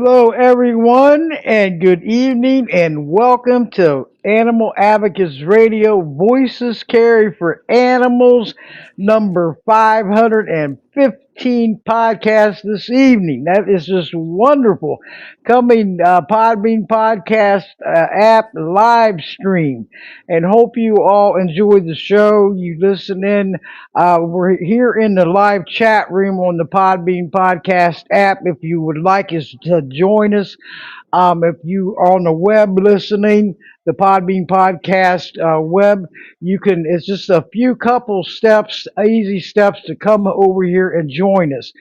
Hello, everyone, and good evening, and welcome to Animal Advocates Radio Voices Carry for Animals, number 515 podcast this evening. That is just wonderful. Coming Podbean podcast app live stream, and hope you all enjoyed the show. You listen in. We're here in the live chat room on the Podbean podcast app. If you would like us to join us, if you are on the web listening, the Podbean podcast web, you can. It's just a few couple steps, easy steps to come over here and join us.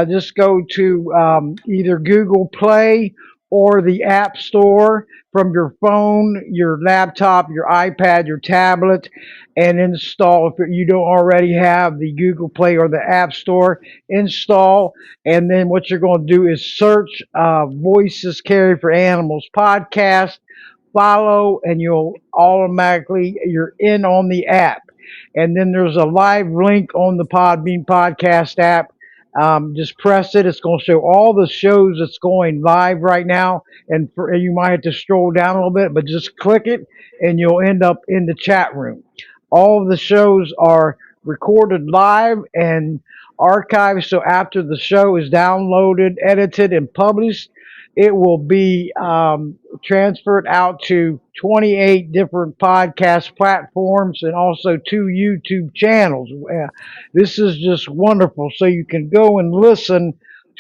Just go to either Google Play or the App Store from your phone, your laptop, your iPad, your tablet, and install. If you don't already have the Google Play or the App Store, install. And then what you're going to do is search Voices Carry for Animals podcast, follow, and you're in on the app. And then there's a live link on the Podbean podcast app. Just press it. It's going to show all the shows that's going live right now. And you might have to scroll down a little bit, but just click it and you'll end up in the chat room. All of the shows are recorded live and archived. So after the show is downloaded, edited, and published, it will be transferred out to 28 different podcast platforms and also 2 YouTube channels. This is just wonderful. So you can go and listen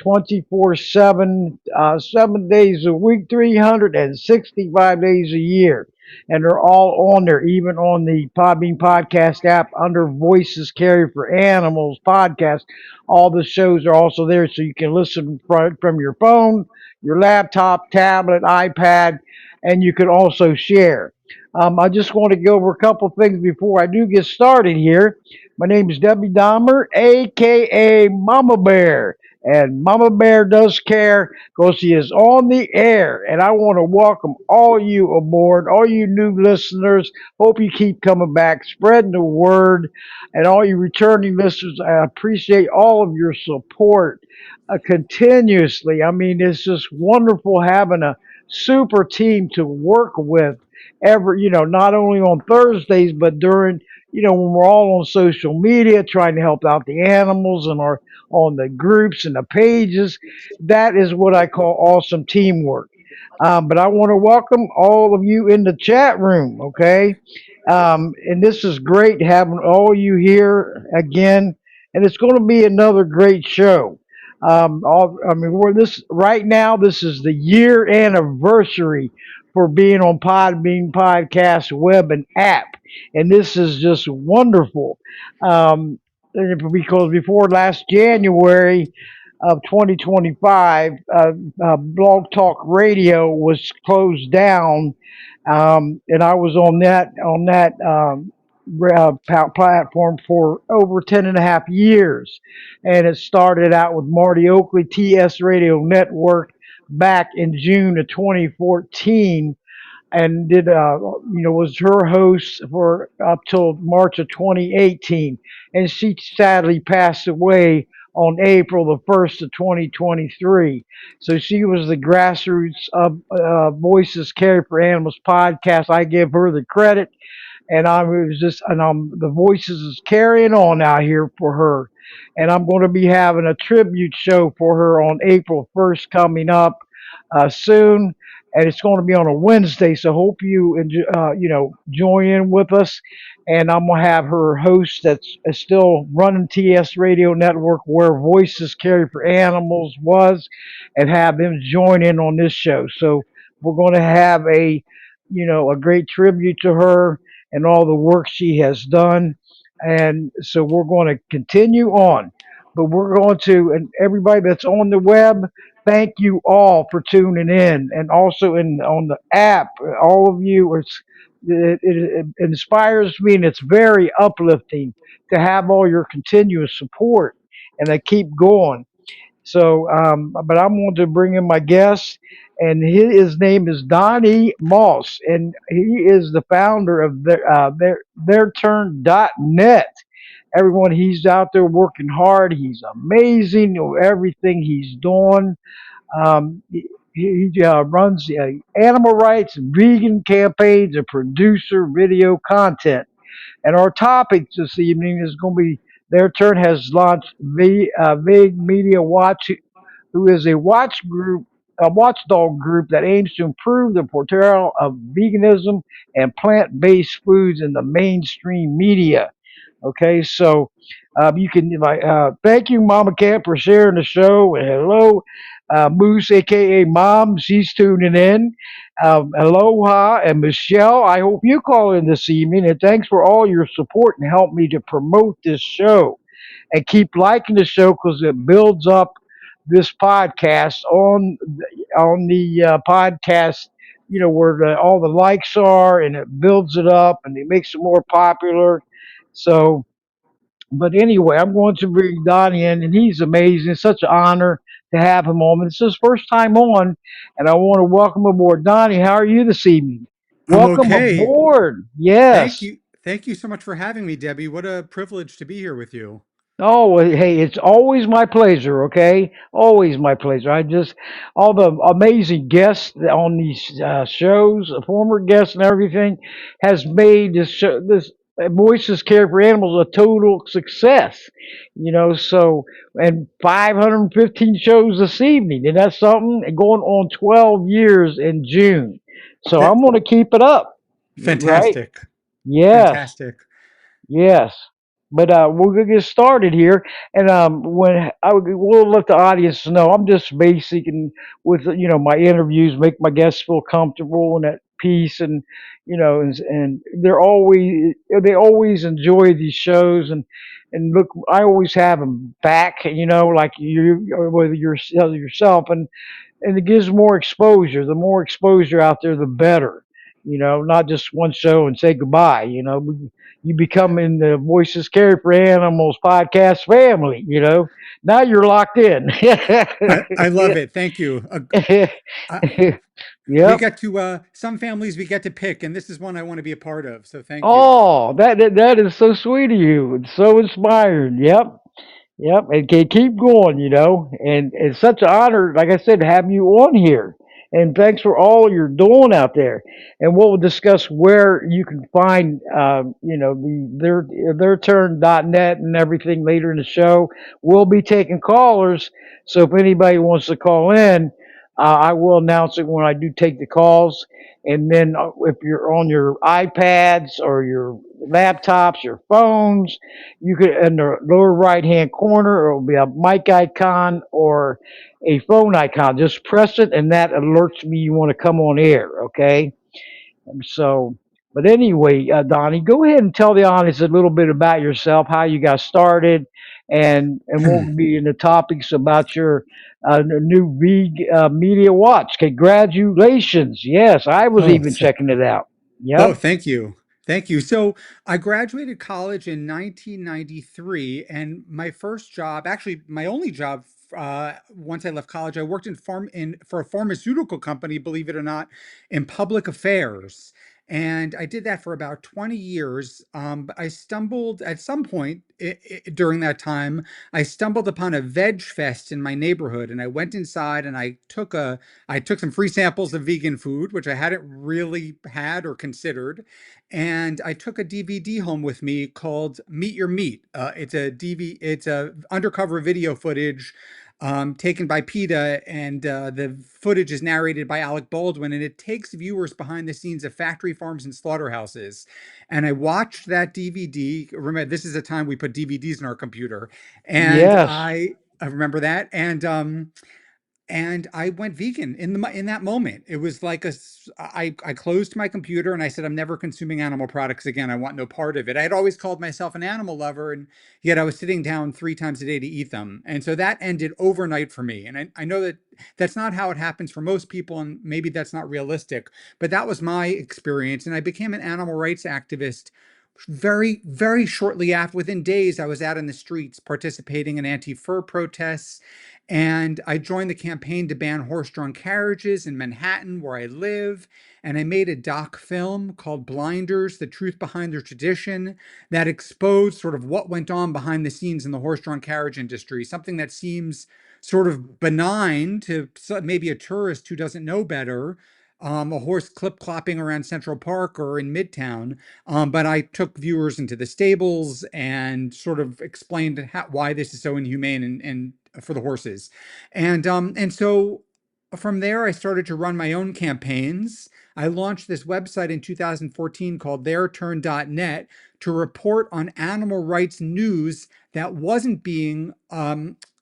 24/7, 7 days a week, 365 days a year. And they're all on there, even on the Podbean podcast app under Voices Carry for Animals podcast. All the shows are also there, so you can listen from your phone, your laptop, tablet, iPad, and you can also share. I just want to go over a couple things before I do get started here. My name is Debbie Dahmer, aka Mama Bear. And Mama Bear does care because she is on the air. And I want to welcome all you aboard, all you new listeners. Hope you keep coming back, spreading the word. And all you returning listeners, I appreciate all of your support continuously. I mean, it's just wonderful having a super team to work with not only on Thursdays, but during, when we're all on social media trying to help out the animals and our on the groups and the pages. That is what I call awesome teamwork. But I want to welcome all of you in the chat room, okay? And this is great having all you here again. And it's going to be another great show. We're this right now. This is the year anniversary for being on Podbean Podcast web and app, and this is just wonderful. Because before last January of 2025, Blog Talk Radio was closed down, and I was on that platform for over 10 and a half years. And it started out with Marty Oakley, TS Radio Network, back in June of 2014, and was her host for up till March of 2018. And she sadly passed away on April the 1st of 2023. So she was the grassroots of Voices Carry for Animals podcast. I give her the credit, and the Voices is carrying on out here for her. And I'm going to be having a tribute show for her on April 1st coming up soon, and it's going to be on a Wednesday. So hope you join in with us. And I'm gonna have her host that's still running TS Radio Network, where Voices Carry for Animals was, and have them join in on this show. So we're going to have a great tribute to her and all the work she has done. And so we're going to continue on. But we're going to, and everybody that's on the web, thank you all for tuning in. And also on the app, all of you, it inspires me, and it's very uplifting to have all your continuous support, and I keep going. So, but I'm going to bring in my guest, and his name is Donny Moss, and he is the founder of TheirTurn.net. Everyone, he's out there working hard. He's amazing with everything he's doing. Um, he runs animal rights and vegan campaigns and producer video content. And our topic this evening is going to be Their Turn Has Launched VegMediaWatch, who is a watchdog group that aims to improve the portrayal of veganism and plant-based foods in the mainstream media. Okay, so you can thank you, Mama Camp, for sharing the show. And hello, Moose, aka Mom, she's tuning in. Aloha and Michelle, I hope you call in this evening. And thanks for all your support and help me to promote this show. And keep liking the show because it builds up this podcast on the podcast. You know where all the likes are, and it builds it up, and it makes it more popular. So but anyway, I'm going to bring Donnie in, and he's amazing. It's such an honor to have him on. It's his first time on, and I want to welcome aboard. Donnie, how are you this evening? I'm Welcome okay. aboard. Thank Yes. you. Thank you so much for having me, Debbie. What a privilege to be here with you. Oh, well, hey, it's always my pleasure, okay? Always my pleasure. I just, all the amazing guests on these shows, former guests and everything, has made this Voices Care for Animals a total success. So, and 515 shows this evening, and that's something, and going on 12 years in June. So Fa- I'm going to keep it up, right? Fantastic. Yes. Fantastic. Yes, but we're gonna get started here, and we'll let the audience know I'm just basic and with my interviews, make my guests feel comfortable and at peace, and and they always enjoy these shows, and look, I always have them back, like you whether you're yourself, and it gives more exposure. The more exposure out there, the better. Not just one show and say goodbye. You become in the Voices Carry for Animals podcast family. Now you're locked in. I love it. Thank you. Uh, we Yep. get to some families we get to pick, and this is one I want to be a part of. So thank you. Oh, that is so sweet of you. It's so inspiring. Yep. Yep, and can keep going, and it's such an honor, like I said, to have you on here. And thanks for all you're doing out there. And we'll discuss where you can find, their turn.net and everything later in the show. We'll be taking callers, so if anybody wants to call in, I will announce it when I do take the calls. And then if you're on your iPads or your laptops, your phones, you could in the lower right hand corner, it will be a mic icon or a phone icon. Just press it, and that alerts me you want to come on air. Okay. And so, but anyway, Donnie, go ahead and tell the audience a little bit about yourself, how you got started, and we'll be in the topics about your new Media Watch. Congratulations! Yes, I was Oh, even checking it out. oh, Yep. thank you. Thank you. So I graduated college in 1993, and my first job, actually my only job, once I left college, I worked for a pharmaceutical company, believe it or not, in public affairs. And I did that for about 20 years. But I stumbled at some point during that time, I stumbled upon a veg fest in my neighborhood, and I went inside and I took some free samples of vegan food, which I hadn't really had or considered, and I took a DVD home with me called Meet Your Meat. It's a undercover video footage taken by PETA, and the footage is narrated by Alec Baldwin, and it takes viewers behind the scenes of factory farms and slaughterhouses. And I watched that DVD. Remember, this is a time we put DVDs in our computer, and Yes. I remember that, and I went vegan in that moment. It was like I closed my computer and I said, I'm never consuming animal products again. I want no part of it. I had always called myself an animal lover, and yet I was sitting down 3 times a day to eat them. And so that ended overnight for me. And I know that that's not how it happens for most people, and maybe that's not realistic, but that was my experience. And I became an animal rights activist very, very shortly after. Within days, I was out in the streets participating in anti-fur protests, And I joined the campaign to ban horse-drawn carriages in Manhattan, where I live. And I made a doc film called Blinders, The Truth Behind the Tradition, that exposed sort of what went on behind the scenes in the horse-drawn carriage industry, something that seems sort of benign to maybe a tourist who doesn't know better, a horse clip-clopping around Central Park or in Midtown. But I took viewers into the stables and sort of explained why this is so inhumane and for the horses. And so from there, I started to run my own campaigns. I launched this website in 2014 called TheirTurn.net to report on animal rights news that wasn't being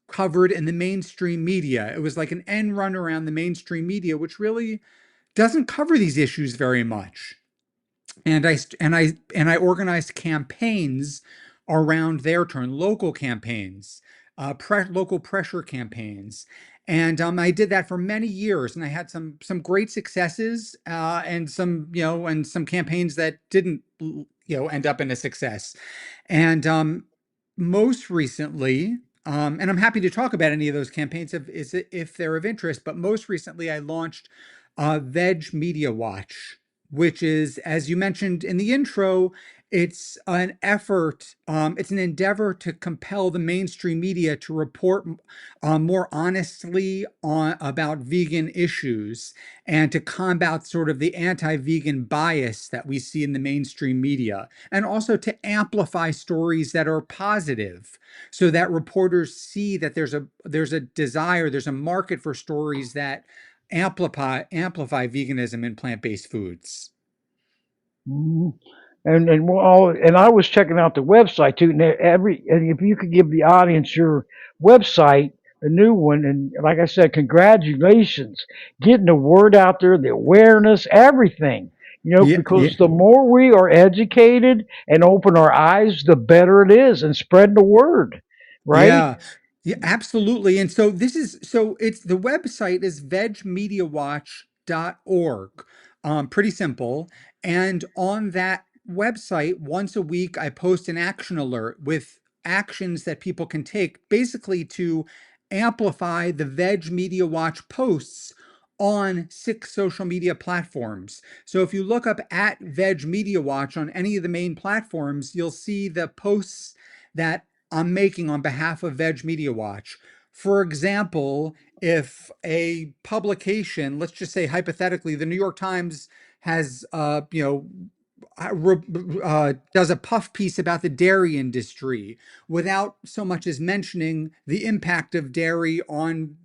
covered in the mainstream media. It was like an end run around the mainstream media, which really doesn't cover these issues very much. And I organized campaigns around their turn, local campaigns, local pressure campaigns, and I did that for many years, and I had some great successes, and some campaigns that didn't end up in a success. And most recently, and I'm happy to talk about any of those campaigns if they're of interest, but most recently I launched VegMediaWatch, which is, as you mentioned in the intro, it's an effort, it's an endeavor to compel the mainstream media to report more honestly about vegan issues and to combat sort of the anti-vegan bias that we see in the mainstream media, and also to amplify stories that are positive so that reporters see that there's a desire, there's a market for stories that amplify veganism and plant-based foods. Mhm. And I was checking out the website too. And if you could give the audience your website, the new one, and like I said, congratulations, getting the word out there, the awareness, everything. Yeah, yeah. Because the more we are educated and open our eyes, the better it is, and spread the word, right? Yeah, yeah, absolutely. And so it's the website is vegmediawatch.org. Pretty simple. And on that website, once a week, I post an action alert with actions that people can take basically to amplify the Veg Media Watch posts on 6 social media platforms. So if you look up at Veg Media Watch on any of the main platforms, you'll see the posts that I'm making on behalf of Veg Media Watch. For example, if a publication, let's just say hypothetically, the New York Times has, does a puff piece about the dairy industry without so much as mentioning the impact of dairy on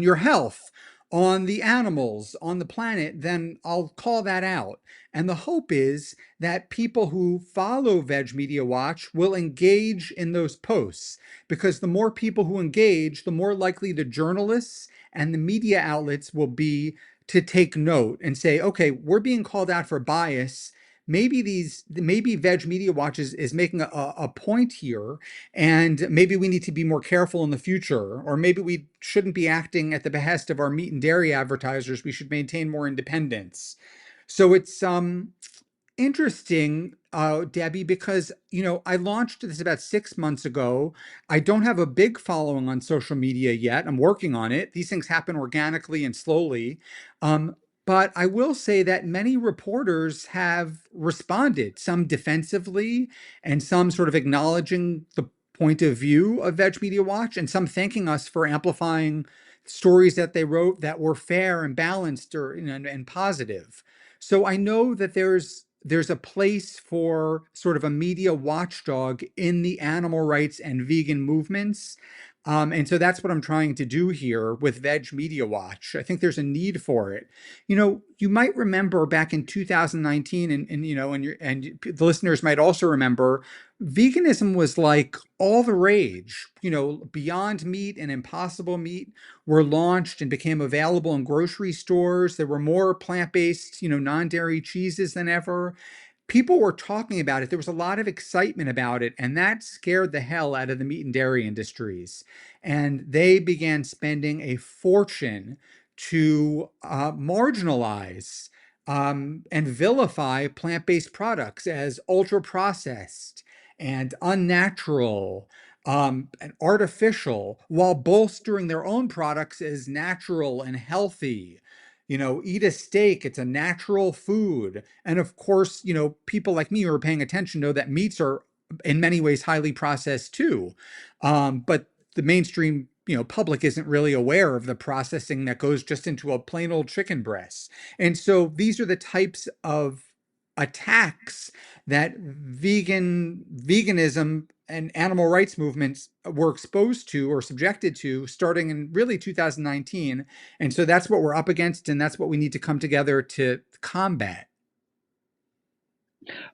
your health, on the animals, on the planet, then I'll call that out. And the hope is that people who follow Veg Media Watch will engage in those posts, because the more people who engage, the more likely the journalists and the media outlets will be to take note and say, okay, we're being called out for bias. Maybe Veg Media Watch is making a point here, and maybe we need to be more careful in the future, or maybe we shouldn't be acting at the behest of our meat and dairy advertisers. We should maintain more independence. So it's interesting, Debbie, because I launched this about 6 months ago. I don't have a big following on social media yet. I'm working on it. These things happen organically and slowly. Um, but I will say that many reporters have responded, some defensively, and some sort of acknowledging the point of view of Veg Media Watch, and some thanking us for amplifying stories that they wrote that were fair and balanced and positive. So I know that there's a place for sort of a media watchdog in the animal rights and vegan movements. And so that's what I'm trying to do here with Veg Media Watch. I think there's a need for it. You might remember back in 2019, the listeners might also remember, veganism was like all the rage. Beyond Meat and Impossible Meat were launched and became available in grocery stores. There were more plant-based, non-dairy cheeses than ever. People were talking about it. There was a lot of excitement about it, and that scared the hell out of the meat and dairy industries. And they began spending a fortune to marginalize and vilify plant-based products as ultra-processed and unnatural. and artificial while bolstering their own products as natural and healthy. Eat a steak, it's a natural food. And of course, people like me who are paying attention know that meats are in many ways highly processed too. But the mainstream public isn't really aware of the processing that goes just into a plain old chicken breast. And so these are the types of attacks that veganism and animal rights movements were exposed to or subjected to starting in really 2019. And so that's what we're up against, and that's what we need to come together to combat.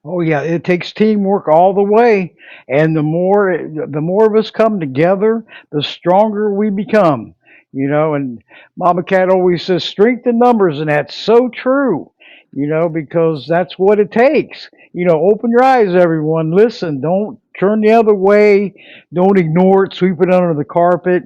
Oh yeah, it takes teamwork all the way, and the more of us come together, the stronger we become. And Mama Cat always says strength in numbers, and that's so true. Because that's what it takes. Open your eyes, everyone. Listen, don't turn the other way. Don't ignore it, sweep it under the carpet,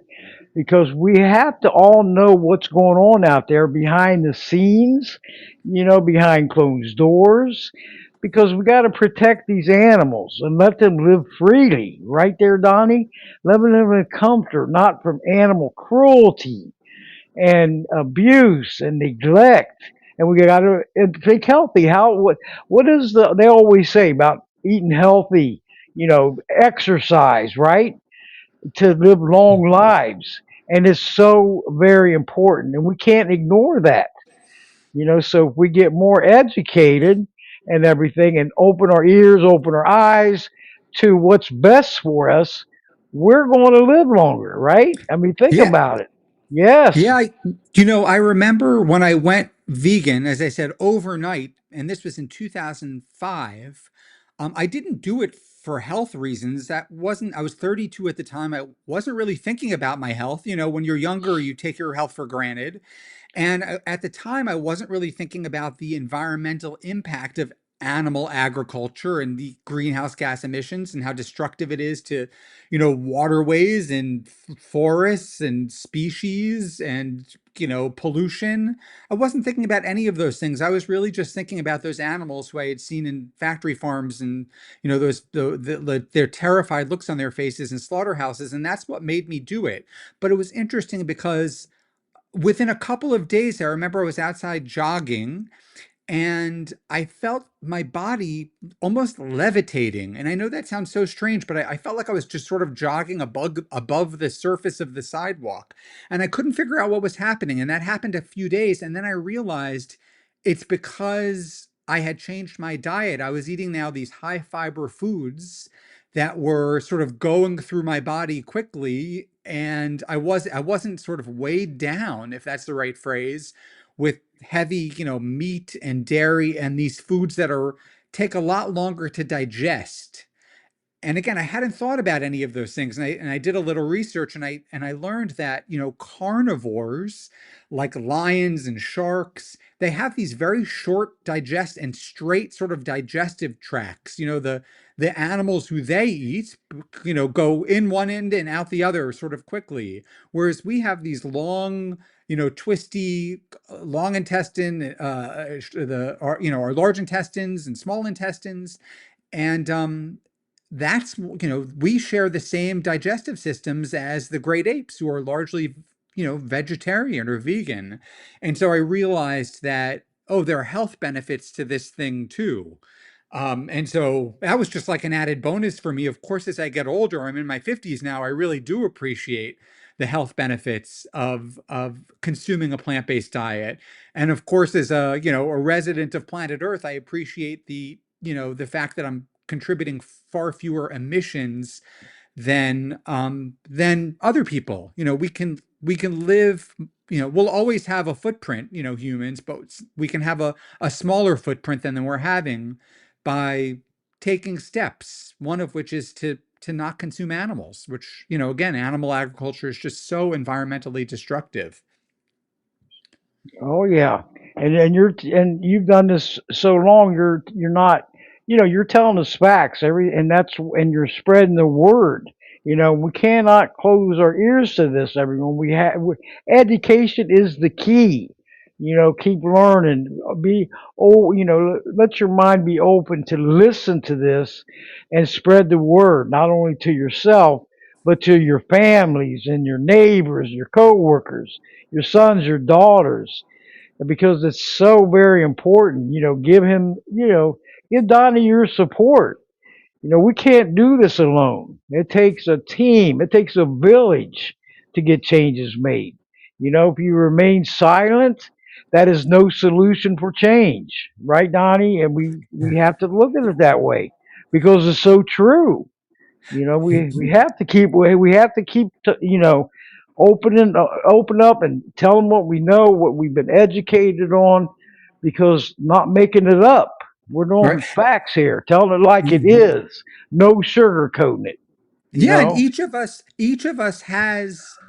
because we have to all know what's going on out there behind the scenes, behind closed doors, because we got to protect these animals and let them live freely. Right there, Donnie? Let them live in comfort, not from animal cruelty and abuse and neglect. And we got to think healthy. What is they always say about eating healthy? Exercise, right? To live long lives. And it's so very important. And we can't ignore that. So if we get more educated and everything and open our ears, open our eyes to what's best for us, we're going to live longer, right? I mean, think Yeah. about it. Yes. Yeah, I remember when I went vegan, as I said, overnight, and this was in 2005. I didn't do it for health reasons. I was 32 at the time. I wasn't really thinking about my health. When you're younger, you take your health for granted. And at the time, I wasn't really thinking about the environmental impact of animal agriculture and the greenhouse gas emissions and how destructive it is to, waterways and forests and species and, pollution. I wasn't thinking about any of those things. I was really just thinking about those animals who I had seen in factory farms and, their terrified looks on their faces in slaughterhouses. And that's what made me do it. But it was interesting because within a couple of days, I remember I was outside jogging and I felt my body almost levitating. And I know that sounds so strange, but I felt like I was just sort of jogging above the surface of the sidewalk. And I couldn't figure out what was happening. And that happened a few days. And then I realized it's because I had changed my diet. I was eating now these high fiber foods that were sort of going through my body quickly. And I wasn't sort of weighed down, if that's the right phrase, with heavy, meat and dairy and these foods that take a lot longer to digest. And again, I hadn't thought about any of those things. And I did a little research and I learned that, carnivores like lions and sharks, they have these very short digest and straight sort of digestive tracts. The animals who they eat, go in one end and out the other sort of quickly. Whereas we have these long, twisty, long intestine, our large intestines and small intestines. And that's, we share the same digestive systems as the great apes who are largely, vegetarian or vegan. And so I realized that, oh, there are health benefits to this thing too. And so that was just like an added bonus for me. Of course, as I get older, I'm in my 50s now, I really do appreciate the health benefits of consuming a plant-based diet. And of course, as a resident of planet Earth, I appreciate the fact that I'm contributing far fewer emissions than other people. We can live. We'll always have a footprint. Humans, but we can have a smaller footprint than we're having by taking steps. One of which is to not consume animals. Which again, animal agriculture is just so environmentally destructive. Oh yeah, and you've done this so long. You're not. You're telling us facts. And you're spreading the word. We cannot close our ears to this. Everyone, education is the key. Keep learning. Let your mind be open to listen to this and spread the word, not only to yourself but to your families and your neighbors, your coworkers, your sons, your daughters, because it's so very important. Give him, give Donnie your support. We can't do this alone. It takes a team, it takes a village to get changes made. If you remain silent, that is no solution for change, right, Donnie? And we have to look at it that way because it's so true. We have to keep open up and tell them what we know, what we've been educated on, because not making it up. We're Right. knowing facts here, telling it like it is, no sugarcoating it. You Yeah, and know. each of us has,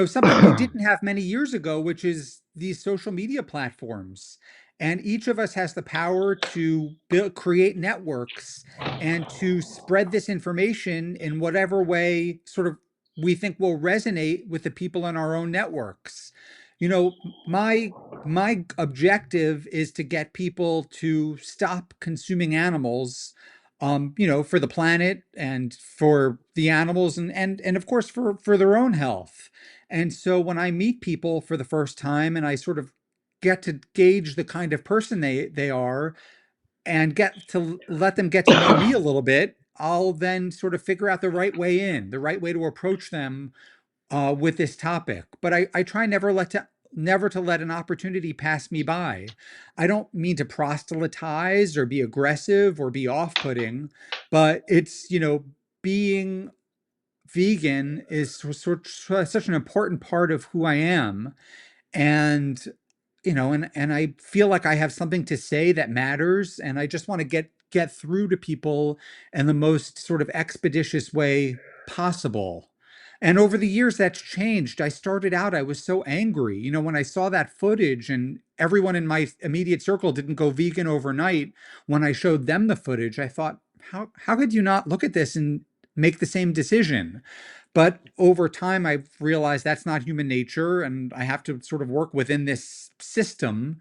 something we didn't have many years ago, which is these social media platforms. And each of us has the power to create networks and to spread this information in whatever way sort of we think will resonate with the people in our own networks. My objective is to get people to stop consuming animals, for the planet and for the animals, and of course for their own health. And so when I meet people for the first time and I sort of get to gauge the kind of person they are and get to let them get to know me a little bit, I'll then sort of figure out the right way in, the right way to approach them with this topic. But I try never to let an opportunity pass me by. I don't mean to proselytize or be aggressive or be off-putting, but it's, being vegan is such an important part of who I am. And and I feel like I have something to say that matters, and I just want to get through to people in the most sort of expeditious way possible. And over the years that's changed. I started out, I was so angry, when I saw that footage, and everyone in my immediate circle didn't go vegan overnight. When I showed them the footage, I thought, how could you not look at this and make the same decision? But over time, I've realized that's not human nature, and I have to sort of work within this system,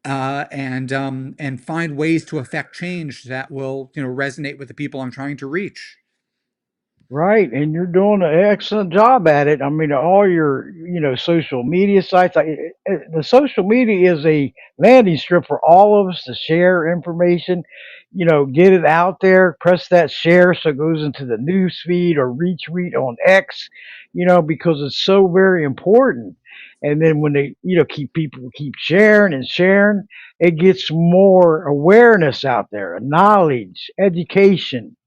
and find ways to affect change that will, resonate with the people I'm trying to reach. Right, and you're doing an excellent job at it. I mean, all your, social media sites. The social media is a landing strip for all of us to share information. Get it out there. Press that share so it goes into the news feed or retweet on X. Because it's so very important. And then when they, people keep sharing and sharing, it gets more awareness out there, knowledge, education.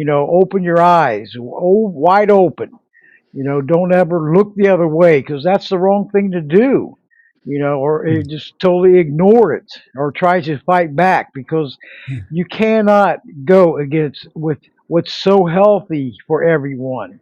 Open your eyes, wide open. Don't ever look the other way because that's the wrong thing to do. Or just totally ignore it or try to fight back because you cannot go against with what's so healthy for everyone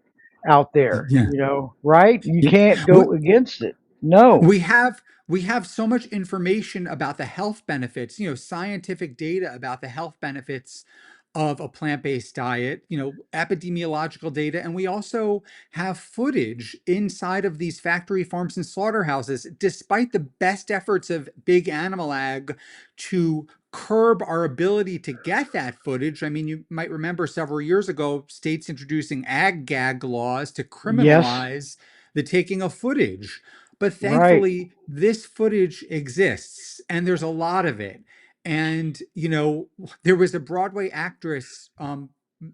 out there. Yeah. Right? You Yeah. can't We, go against it. No. we have so much information about the health benefits, scientific data about the health benefits of a plant-based diet, epidemiological data, and we also have footage inside of these factory farms and slaughterhouses, despite the best efforts of big animal ag to curb our ability to get that footage. I mean, you might remember several years ago, states introducing ag gag laws to Yes. criminalize the taking of footage. But Right. thankfully, this footage exists and there's a lot of it. And, there was a Broadway actress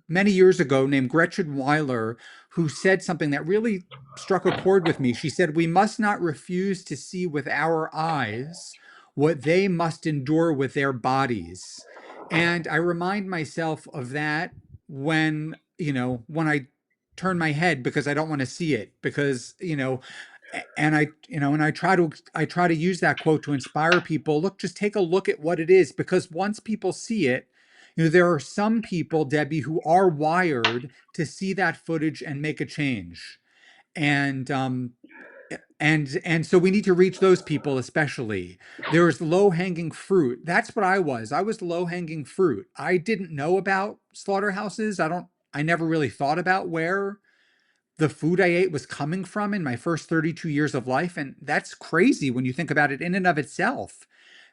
many years ago named Gretchen Weiler who said something that really struck a chord with me. She said, "We must not refuse to see with our eyes what they must endure with their bodies." And I remind myself of that when I turn my head because I don't want to see it, because, and I try to use that quote to inspire people. Look, just take a look at what it is, because once people see it, there are some people, Debbie, who are wired to see that footage and make a change. And and so we need to reach those people especially. There's low hanging fruit. That's what I was. I was low hanging fruit. I didn't know about slaughterhouses. I never really thought about where the food I ate was coming from in my first 32 years of life. And that's crazy when you think about it in and of itself.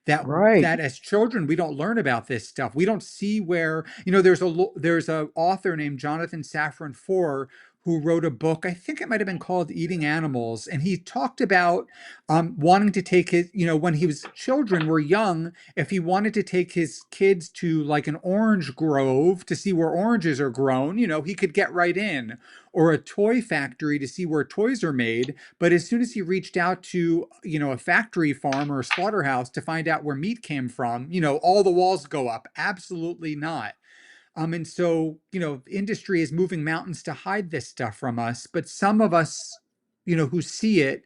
Right. That as children we don't learn about this stuff. We don't see where, there's a author named Jonathan Safran Foer who wrote a book. I think it might have been called Eating Animals. And he talked about wanting to take his, when he was children were young, if he wanted to take his kids to like an orange grove to see where oranges are grown, he could get right in, or a toy factory to see where toys are made. But as soon as he reached out to, a factory farm or a slaughterhouse to find out where meat came from, all the walls go up. Absolutely not. And so, industry is moving mountains to hide this stuff from us. But some of us, who see it,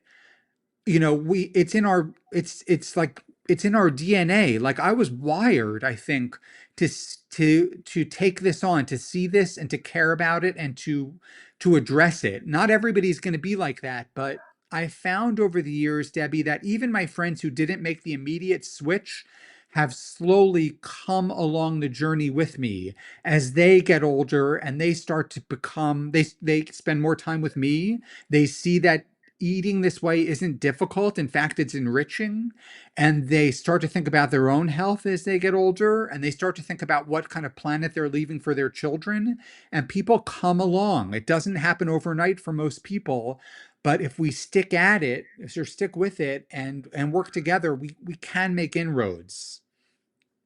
we it's like it's in our DNA. Like I was wired, I think, to take this on, to see this and to care about it and to address it. Not everybody's going to be like that, but I found over the years, Debbie, that even my friends who didn't make the immediate switch have slowly come along the journey with me as they get older and they start to become they spend more time with me. They see that eating this way isn't difficult. In fact, it's enriching. And they start to think about their own health as they get older, and they start to think about what kind of planet they're leaving for their children. And people come along. It doesn't happen overnight for most people. But if we stick at it, if we stick with it and work together, we can make inroads.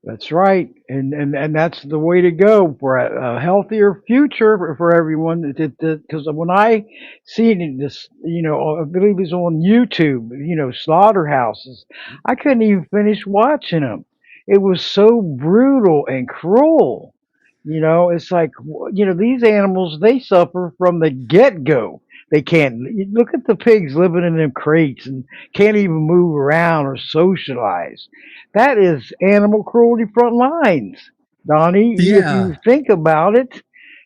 That's right, and that's the way to go for a healthier future for everyone. Because when I seen this, I believe it's on YouTube, slaughterhouses, I couldn't even finish watching them. It was so brutal and cruel. It's like these animals, they suffer from the get go. They can't look at the pigs living in them crates and can't even move around or socialize. That is animal cruelty front lines, Donnie, if you Yeah. think about it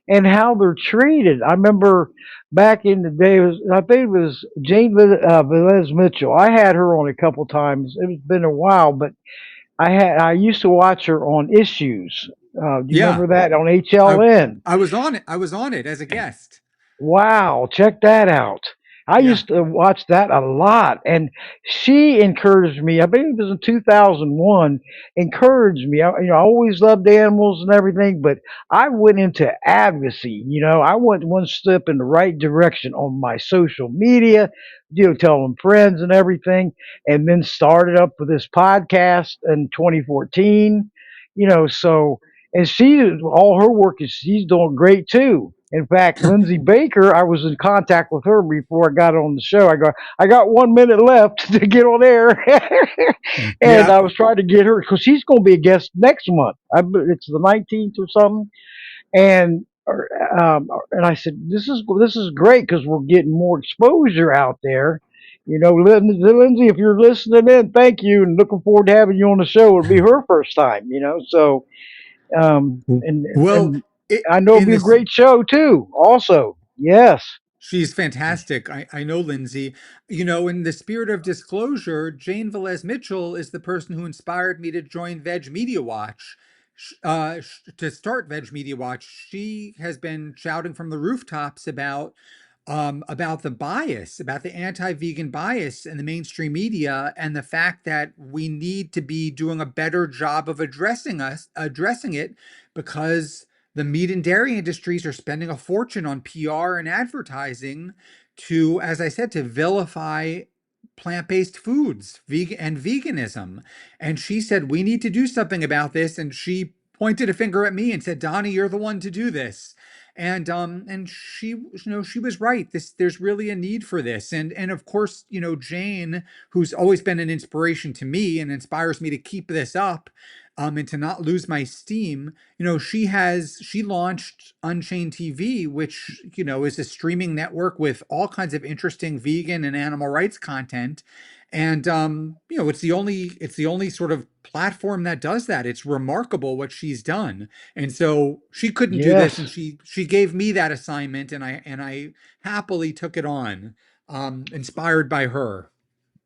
and how they're treated. I remember back in the day, I think it was Jane Velez Mitchell. I had her on a couple times. It's been a while, but I used to watch her on Issues. Do you Yeah. remember that on I HLN? I was on it. I was on it as a guest. Wow, check that out. I Yeah. used to watch that a lot, and she encouraged me. I believe it was in 2001. Encouraged me. I always loved animals and everything, but I went into advocacy. I went one step in the right direction on my social media, telling friends and everything, and then started up with this podcast in 2014. So and all her work is she's doing great too. In fact, Lindsay Baker, I was in contact with her before I got on the show. I got 1 minute left to get on air, and Yeah. I was trying to get her because she's going to be a guest next month. It's the 19th or something, and I said this is great because we're getting more exposure out there. Lindsay, if you're listening in, thank you, and looking forward to having you on the show. It'll be her first time, so Well, and I know it'll in be a this great show too. Also, yes, She's fantastic. I know Lindsay. In the spirit of disclosure, Jane Velez Mitchell is the person who inspired me to join Veg Media Watch. To start Veg Media Watch, she has been shouting from the rooftops about the bias, about the anti-vegan bias in the mainstream media, and the fact that we need to be doing a better job of addressing it, because the meat and dairy industries are spending a fortune on PR and advertising to, as I said, to vilify plant-based foods, and veganism. And she said, we need to do something about this. And she pointed a finger at me and said, Donnie, you're the one to do this. And she was right. There's really a need for this. And of course, Jane, who's always been an inspiration to me and inspires me to keep this up, and to not lose my steam. She launched Unchained TV, which is a streaming network with all kinds of interesting vegan and animal rights content. And it's the only sort of platform that does that. It's remarkable what she's done. And so she couldn't do this, and yes, she gave me that assignment, and I happily took it on, inspired by her.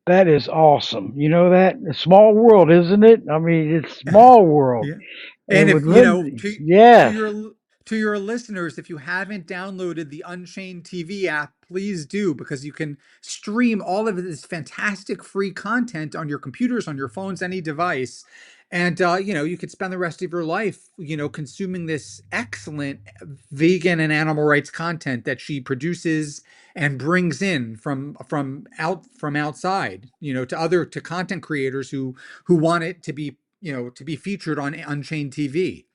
that is awesome. You know that a small world, isn't it? I mean, it's small world. Yeah. And And if with Lindsay, to yes, your listeners, if you haven't downloaded the Unchained TV app, please do, because you can stream all of this fantastic free content on your computers, on your phones, any device. And you could spend the rest of your life, consuming this excellent vegan and animal rights content that she produces and brings in from outside, to content creators who want it to be, to be featured on Unchained TV.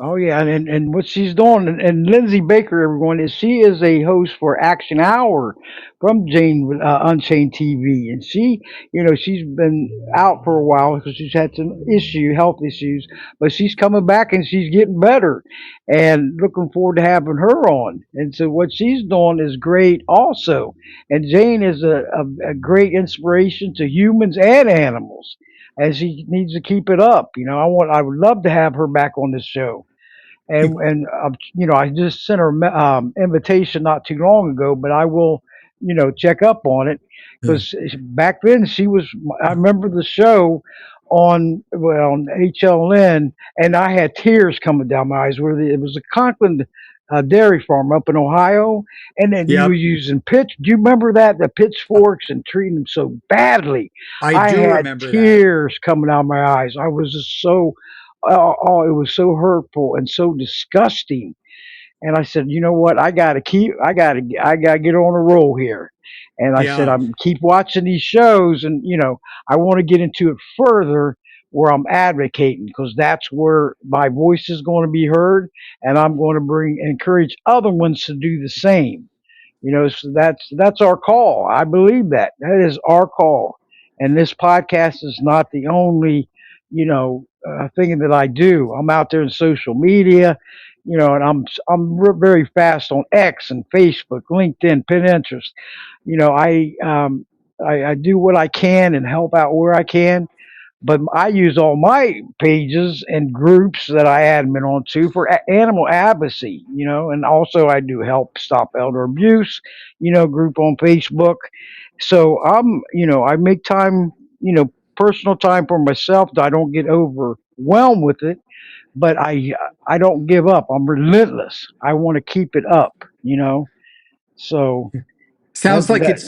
Oh yeah, and what she's doing, and Lindsay Baker, everyone, is she is a host for Action Hour from Jane Unchained TV, and she's been out for a while because she's had some health issues, but she's coming back and she's getting better, and looking forward to having her on. And so what she's doing is great also, and Jane is a great inspiration to humans and animals. And she needs to keep it up. I would love to have her back on this show. And I just sent her invitation not too long ago, but I will check up on it Yeah. because back then she was. I remember the show on HLN, and I had tears coming down my eyes. It was a Conklin dairy farm up in Ohio, and then you were Yep, using Do you remember that, the pitchforks, and treating them so badly? I I do had remember that. tears coming out of my eyes. I was just so it was so hurtful and so disgusting. And I said, you know what? I gotta get on a roll here. And I said, Yeah. I'm keep watching these shows, and I want to get into it further where I'm advocating because that's where my voice is going to be heard, and I'm going to encourage other ones to do the same. So that's our call. I believe that is our call, and this podcast is not the only thing that I do. I'm out there in social media, and I'm very fast on X and Facebook, LinkedIn, Pinterest. I do what I can and help out where I can, but I use all my pages and groups that I admin onto for animal advocacy, and also I do help stop elder abuse, group on Facebook. So I make time, personal time for myself. That I don't get overwhelmed with it, but I don't give up. I'm relentless. I want to keep it up. So Sounds like that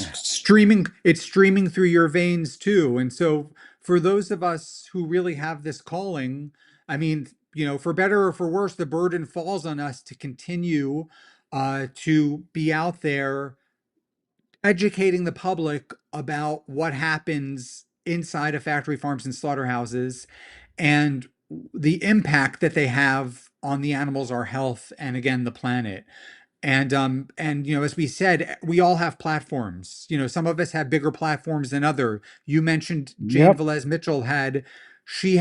it's streaming through your veins too. And so for those of us who really have this calling, I mean, for better or for worse, the burden falls on us to continue to be out there educating the public about what happens inside of factory farms and slaughterhouses and the impact that they have on the animals, our health, and again, the planet. And as we said, we all have platforms. Some of us have bigger platforms than other. You mentioned Jane yep, Velez Mitchell she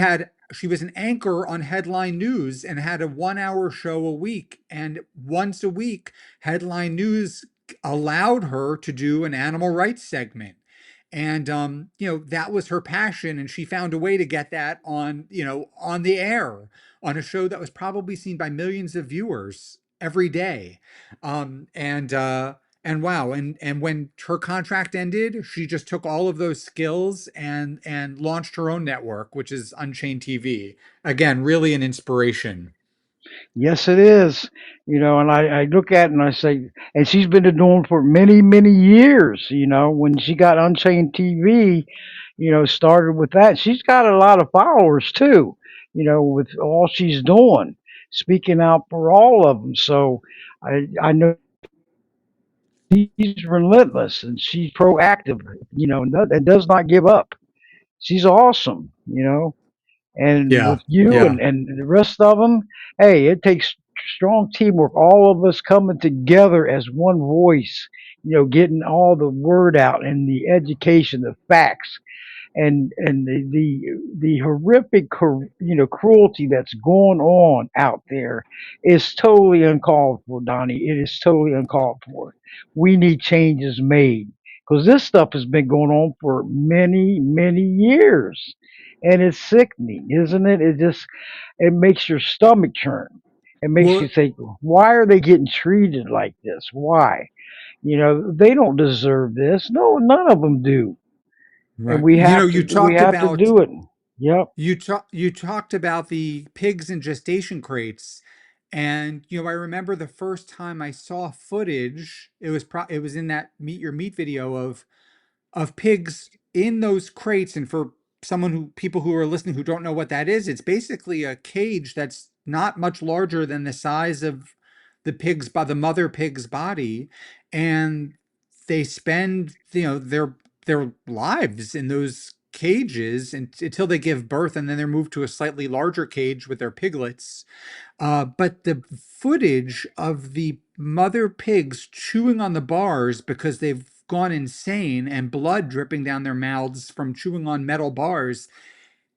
was an anchor on Headline News and had a 1 hour show a week. And once a week, Headline News allowed her to do an animal rights segment. And that was her passion, and she found a way to get that on the air on a show that was probably seen by millions of viewers every day. And wow, and when her contract ended, she just took all of those skills and launched her own network, which is Unchained TV. Again, really an inspiration. yes, it is. And I look at it and I say, and she's been doing it for many, many years. When she got Unchained TV, started with that. She's got a lot of followers too. With all she's doing, speaking out for all of them. So I know she's relentless and she's proactive. And does not give up. She's awesome. And Yeah, with you yeah. and the rest of them, hey, it takes strong teamwork. All of us coming together as one voice, getting all the word out and the education, the facts, and the horrific cruelty that's going on out there is totally uncalled for, Donnie. It is totally uncalled for. We need changes made because this stuff has been going on for many years, and it's sickening, isn't it? It makes your stomach churn. It makes you Well, think, why are they getting treated like this? Why? They don't deserve this. No, none of them do, and right. You we talked have to about do it. Yep. you talked about the pigs in gestation crates, and I remember the first time I saw footage. It was in that Meet Your Meat video of pigs in those crates, and for people who are listening who don't know what that is, it's basically a cage that's not much larger than the size of the mother pig's body, and they spend, their lives in those cages until they give birth, and then they're moved to a slightly larger cage with their piglets. But the footage of the mother pigs chewing on the bars because they've gone insane and blood dripping down their mouths from chewing on metal bars,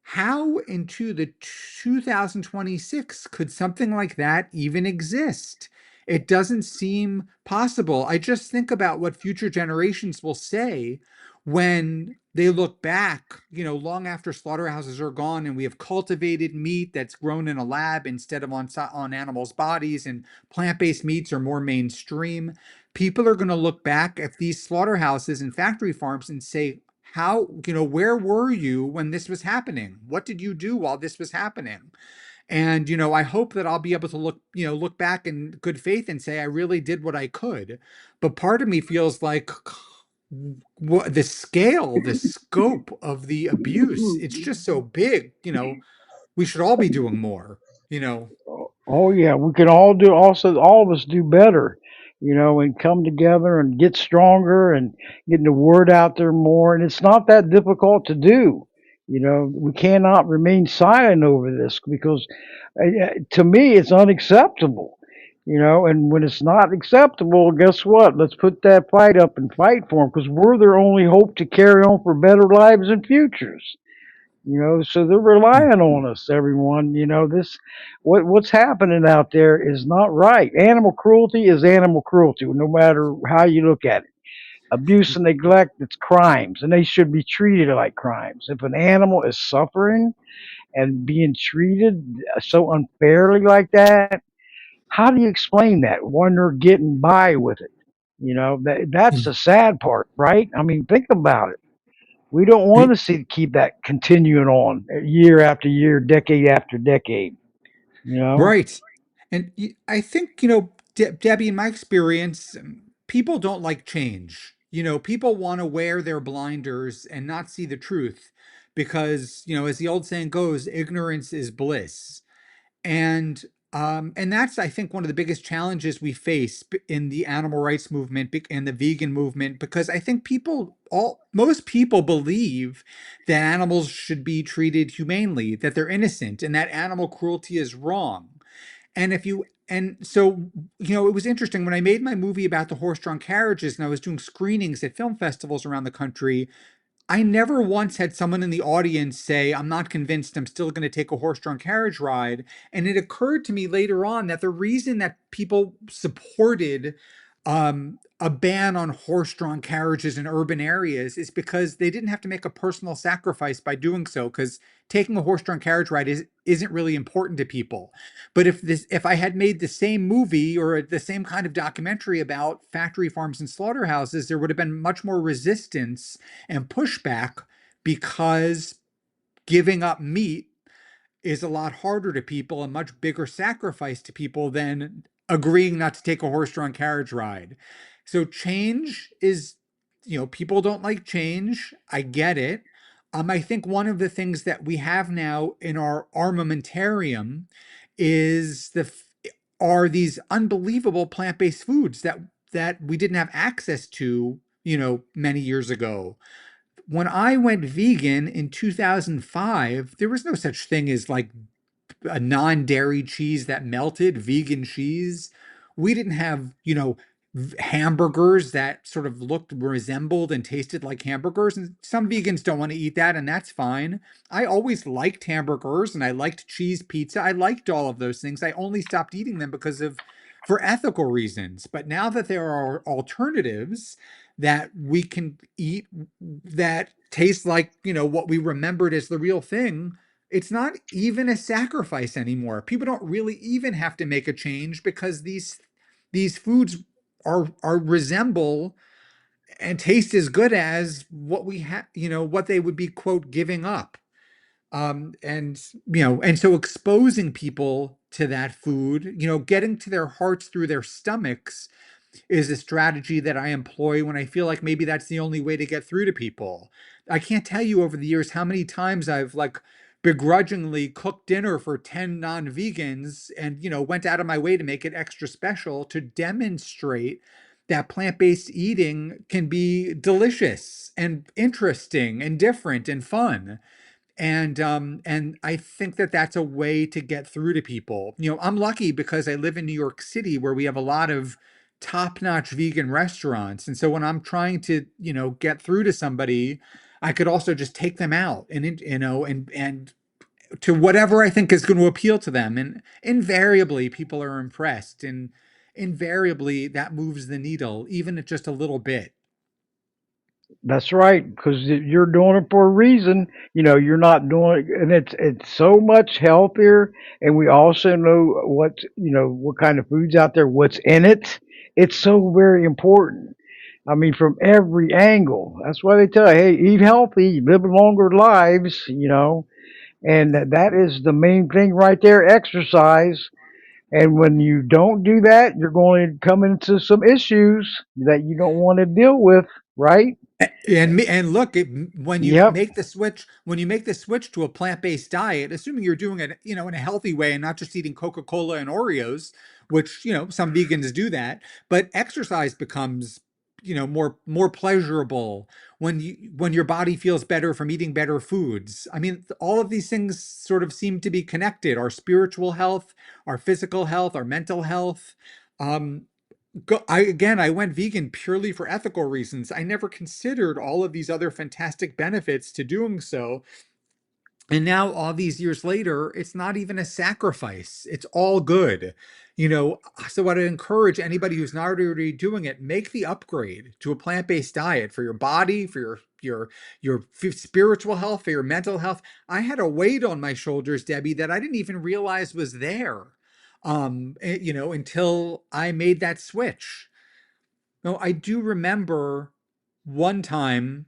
how into the 2026 could something like that even exist? It doesn't seem possible. I just think about what future generations will say when they look back, long after slaughterhouses are gone and we have cultivated meat that's grown in a lab instead of on animals' bodies, and plant-based meats are more mainstream. People are going to look back at these slaughterhouses and factory farms and say, where were you when this was happening? What did you do while this was happening? And, I hope that I'll be able to look back in good faith and say, I really did what I could. But part of me feels like what the scope of the abuse, it's just so big, we should all be doing more, you know. Oh yeah, we can all do. Also, all of us do better, and come together and get stronger and getting the word out there more. And it's not that difficult to do. We cannot remain silent over this because, to me, it's unacceptable. And when it's not acceptable, guess what? Let's put that fight up and fight for them because we're their only hope to carry on for better lives and futures. So they're relying on us, everyone. This what's happening out there is not right. Animal cruelty is animal cruelty, no matter how you look at it. Abuse and neglect, it's crimes, and they should be treated like crimes. If an animal is suffering and being treated so unfairly like that, how do you explain that when they're getting by with it? That's the sad part, right? I mean, think about it. We don't want to see keep that continuing on year after year, decade after decade. You know, Right. And I think, Debbie, in my experience, people don't like change. People want to wear their blinders and not see the truth because, as the old saying goes, ignorance is bliss. And that's, I think, one of the biggest challenges we face in the animal rights movement and the vegan movement, because I think most people believe that animals should be treated humanely, that they're innocent, and that animal cruelty is wrong. And so, it was interesting when I made my movie about the horse-drawn carriages and I was doing screenings at film festivals around the country. I never once had someone in the audience say, I'm not convinced, I'm still going to take a horse-drawn carriage ride. And it occurred to me later on that the reason that people supported a ban on horse-drawn carriages in urban areas is because they didn't have to make a personal sacrifice by doing so, because taking a horse-drawn carriage ride isn't really important to people. But if I had made the same movie or the same kind of documentary about factory farms and slaughterhouses, there would have been much more resistance and pushback, because giving up meat is a lot harder to people, a much bigger sacrifice to people than agreeing not to take a horse-drawn carriage ride. So change is, people don't like change. I get it. I think one of the things that we have now in our armamentarium is are these unbelievable plant-based foods that we didn't have access to, many years ago. When I went vegan in 2005, there was no such thing as like a non-dairy cheese that melted, vegan cheese. We didn't have, hamburgers that sort of resembled and tasted like hamburgers. And some vegans don't want to eat that, and that's fine. I always liked hamburgers and I liked cheese pizza. I liked all of those things. I only stopped eating them for ethical reasons. But now that there are alternatives that we can eat that taste like, what we remembered as the real thing, it's not even a sacrifice anymore. People don't really even have to make a change because these foods resemble and taste as good as what we have, what they would be, quote, giving up. And so exposing people to that food, getting to their hearts through their stomachs, is a strategy that I employ when I feel like maybe that's the only way to get through to people. I can't tell you over the years how many times I've like begrudgingly cooked dinner for 10 non-vegans and, went out of my way to make it extra special to demonstrate that plant-based eating can be delicious and interesting and different and fun. And I think that that's a way to get through to people. I'm lucky because I live in New York City where we have a lot of top-notch vegan restaurants. And so when I'm trying to, get through to somebody, I could also just take them out and to whatever I think is going to appeal to them. And invariably people are impressed, and invariably that moves the needle, even at just a little bit. That's right, because you're doing it for a reason. You're not doing it, and it's so much healthier. And we also know what kind of foods out there, what's in it. It's so very important. I mean, from every angle. That's why they tell you, hey, eat healthy, live longer lives. And that is the main thing right there. Exercise. And when you don't do that, you're going to come into some issues that you don't want to deal with, right? And look, Yep. when you make the switch to a plant-based diet, assuming you're doing it, in a healthy way and not just eating Coca-Cola and Oreos, which, some vegans do that, but exercise becomes, more pleasurable when your body feels better from eating better foods. I mean, all of these things sort of seem to be connected: our spiritual health, our physical health, our mental health. Um, I went vegan purely for ethical reasons. I never considered all of these other fantastic benefits to doing so. And now, all these years later, it's not even a sacrifice. It's all good. So I'd encourage anybody who's not already doing it, make the upgrade to a plant-based diet for your body, for your spiritual health, for your mental health. I had a weight on my shoulders, Debbie, that I didn't even realize was there. Until I made that switch. No, I do remember one time,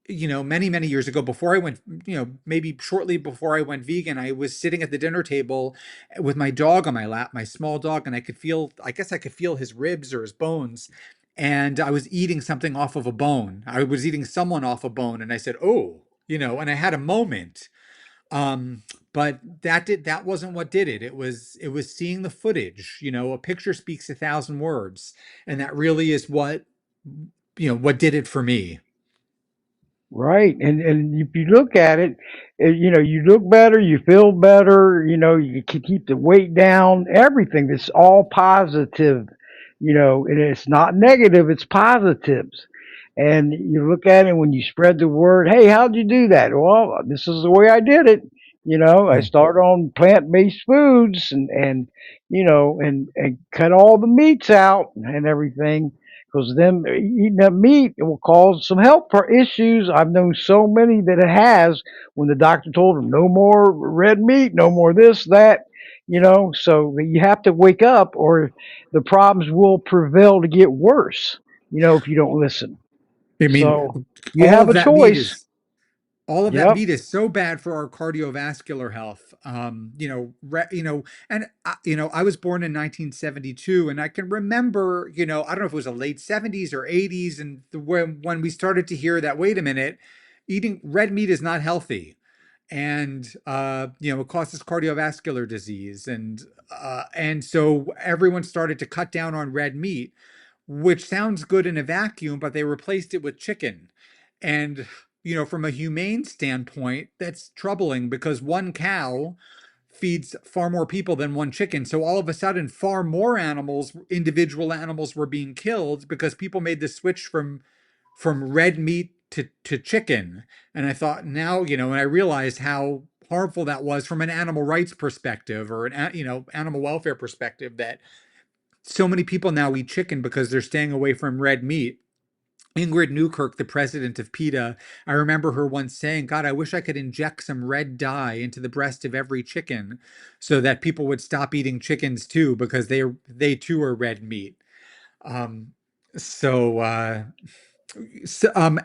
many, many years ago, before I went, maybe shortly before I went vegan, I was sitting at the dinner table with my dog on my lap, my small dog, and I guess I could feel his ribs or his bones. And I was eating something off of a bone. I was eating someone off a bone. And I said, oh, and I had a moment. Um, but that wasn't what did it. It was seeing the footage. A picture speaks 1,000 words, and that really is what did it for me. Right. And if you look at it, you look better, you feel better, you can keep the weight down, everything. It's all positive, and it's not negative, it's positives. And you look at it when you spread the word, hey, how'd you do that? Well, this is the way I did it. I Yeah. started on plant-based foods and cut all the meats out and everything, because them eating that meat, it will cause some health issues. I've known so many that it has, when the doctor told them no more red meat, no more this, that, so you have to wake up, or the problems will prevail to get worse, if you don't listen. I mean, So you all have of a that meat choice. is all of that Yep. meat is so bad for our cardiovascular health. And I was born in 1972, and I can remember, I don't know if it was the late 70s or 80s, and when we started to hear that, wait a minute, eating red meat is not healthy, and it causes cardiovascular disease, and so everyone started to cut down on red meat, which sounds good in a vacuum, but they replaced it with chicken. And, from a humane standpoint, that's troubling because one cow feeds far more people than one chicken. So all of a sudden, far more individual animals were being killed because people made the switch from red meat to chicken. And I thought, now, and I realized how harmful that was from an animal rights perspective, or animal welfare perspective, that so many people now eat chicken because they're staying away from red meat. Ingrid Newkirk, the president of PETA, I remember her once saying, God, I wish I could inject some red dye into the breast of every chicken so that people would stop eating chickens too, because they too are red meat. Um, so,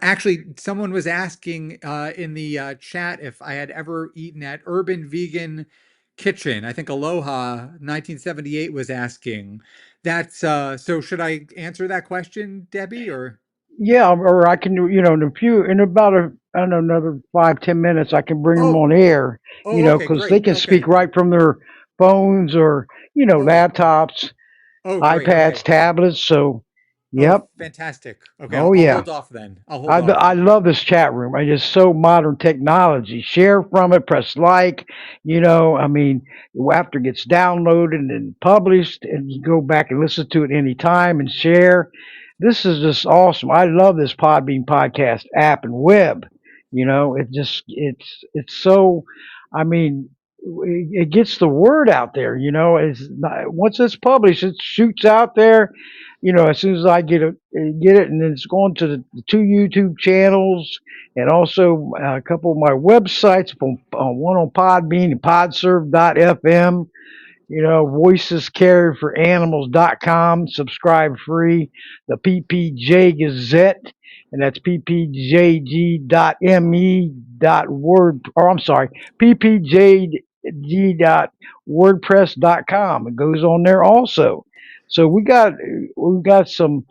actually, someone was asking in the chat if I had ever eaten at Urban Vegan Kitchen. I think Aloha 1978 was asking. That's so should I answer that question, Debbie, or? Yeah, or I can, in a few, in about I don't know, another 5, 10 minutes, I can bring them Oh, on air, oh, okay, because they great. can speak Okay. right from their phones or, Oh, laptops, oh, great. iPads, Okay. tablets. So, Oh, yep. fantastic. Okay, Oh, I'll yeah. hold off then. I'll hold I off. love this chat room. I just so modern technology. Share from it, press like. I mean, after it gets downloaded and published, and you go back and listen to it anytime and share. This is just awesome. I love this Podbean podcast app and web. It's so. I mean, it gets the word out there. It's not, once it's published, it shoots out there. As soon as I get it, and then it's going to the two YouTube channels, and also a couple of my websites, one on Podbean and podserve.fm. Voices Carried for Animals.com. Subscribe free. The PPJ Gazette, and that's ppjg.me dot word, or I'm sorry, ppjg.wordpress.com. It goes on there also. So we got some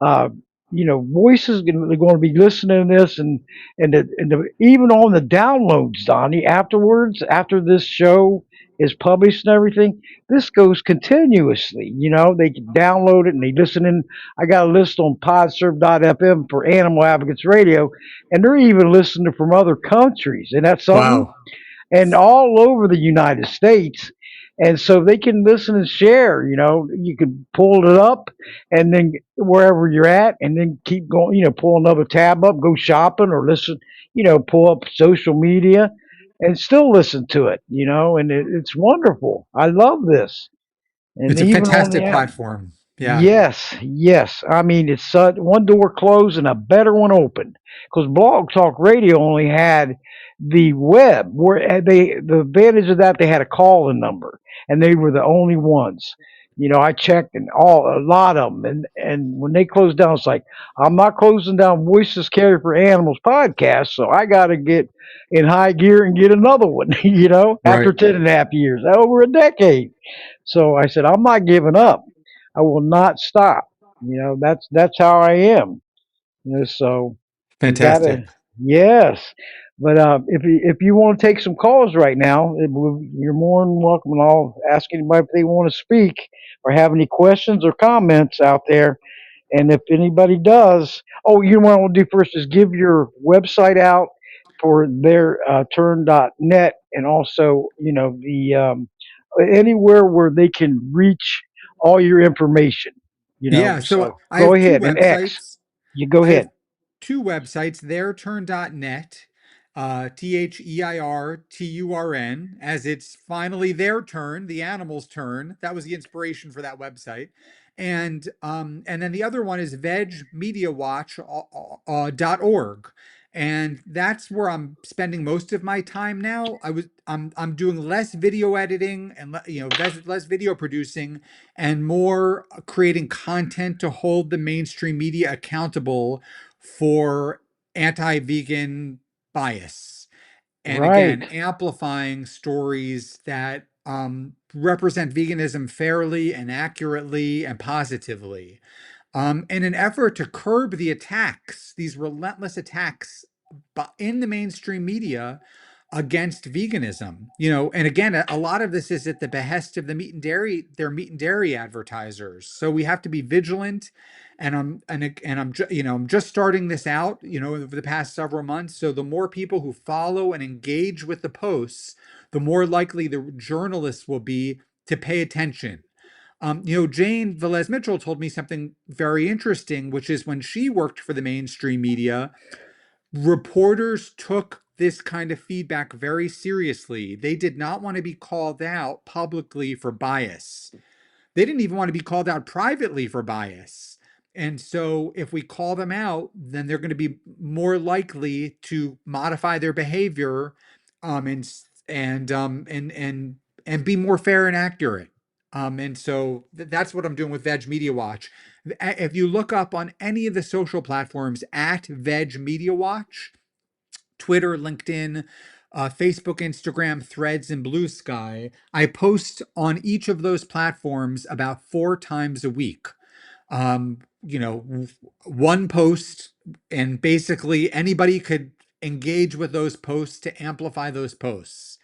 uh voices going to be listening to this, even on the downloads, Donnie, afterwards, after this show is published and everything, this goes continuously. They can download it and they listen in. I got a list on podserve.fm for Animal Advocates Radio, and they're even listening from other countries. And that's something, Wow. and all over the United States. And so they can listen and share. You can pull it up, and then wherever you're at, and then keep going. Pull another tab up, go shopping, or listen. Pull up social media, and still listen to it. And it's wonderful. I love this, and It's a even on the fantastic app. platform. Yeah. Yes, yes. I mean, it's one door closed and a better one opened. Because Blog Talk Radio only had the web, where the advantage of that, they had a call-in number, and they were the only ones. I checked, and a lot of them, and when they closed down, it's like, I'm not closing down Voices Carry for Animals podcast, so I got to get in high gear and get another one. After Right. 10.5 years, over a decade. So I said, I'm not giving up. I will not stop. That's how I am. So you Fantastic. gotta, yes. But if you want to take some calls right now, you're more than welcome. And I'll ask anybody if they want to speak or have any questions or comments out there. And if anybody does, you know what I will do first is give your website out for their turn.net, and also the anywhere where they can reach all your information. Yeah, so So I go have two ahead and X. websites. You go I have ahead. two websites, theirturn.net, TheirTurn, as it's finally their turn, the animal's turn. That was the inspiration for that website. And then the other one is VegMediaWatch.org. And that's where I'm spending most of my time now. I'm doing less video editing and less video producing and more creating content to hold the mainstream media accountable for anti-vegan bias, and again Right. amplifying stories that represent veganism fairly and accurately and positively, in an effort to curb the attacks, these relentless attacks in the mainstream media against veganism. And again, a lot of this is at the behest of the meat and dairy advertisers. So we have to be vigilant. And I'm just starting this out, over the past several months. So the more people who follow and engage with the posts, the more likely the journalists will be to pay attention. Jane Velez Mitchell told me something very interesting, which is when she worked for the mainstream media, reporters took this kind of feedback very seriously. They did not want to be called out publicly for bias. They didn't even want to be called out privately for bias. And so if we call them out, then they're going to be more likely to modify their behavior, and and be more fair and accurate. And so that's what I'm doing with Veg Media Watch. If you look up on any of the social platforms at Veg Media Watch, Twitter, LinkedIn, Facebook, Instagram, Threads, and Blue Sky, I post on each of those platforms about 4 times a week. You know, one post, and basically anybody could engage with those posts to amplify those posts.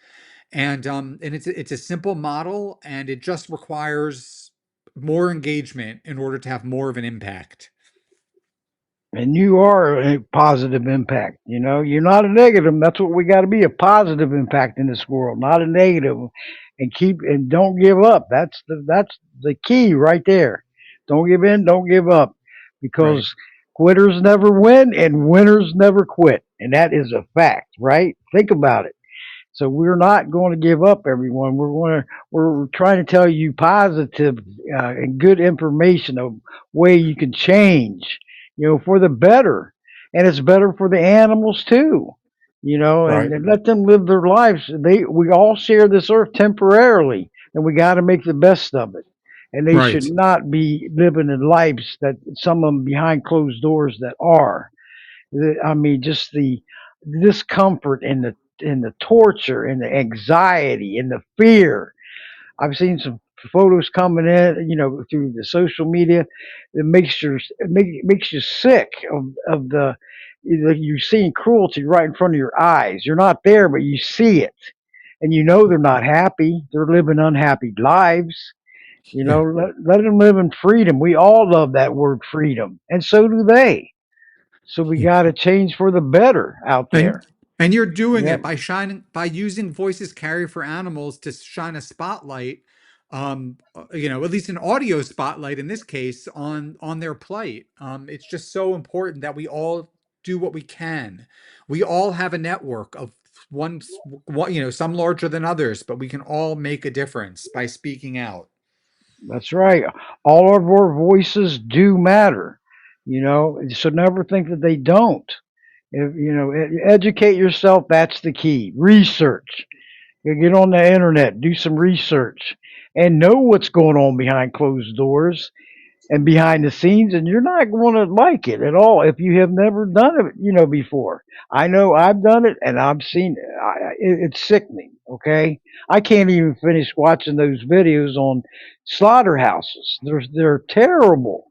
And it's a simple model, and it just requires more engagement in order to have more of an impact. And you are a positive impact. You know, you're not a negative. That's what we got to be, a positive impact in this world, not a negative. And don't give up. That's the key right there. Don't give in. Don't give up, Right. because quitters never win and winners never quit, and that is a fact. Right? Think about it. So we're not going to give up, everyone. We're trying to tell you positive and good information of way you can change, for the better, and it's better for the animals too, Right. and let them live their lives. We all share this earth temporarily, and we got to make the best of it. And they should Right. not be living in lives that some of them behind closed doors that are. I mean, just the discomfort and the torture and the anxiety and the fear. I've seen some photos coming in, through the social media. It makes you sick of you're seeing cruelty right in front of your eyes. You're not there, but you see it, and they're not happy. They're living unhappy lives. Yeah. Let them live in freedom. We all love that word freedom, and so do they. So we Yeah. got to change for the better out And there. and you're doing Yep, it by using voices carried for animals to shine a spotlight, at least an audio spotlight in this case, on their plight. It's just so important that we all do what we can. We all have a network of one, some larger than others, but we can all make a difference by speaking out. that's right. All of our voices do matter. So never think that they don't. Educate yourself. That's the key. Research. Get on the internet, do some research, and know what's going on behind closed doors and behind the scenes, and you're not going to like it at all if you have never done it, before. I know I've done it, and I've seen it. It's sickening. Okay, I can't even finish watching those videos on slaughterhouses. They're terrible.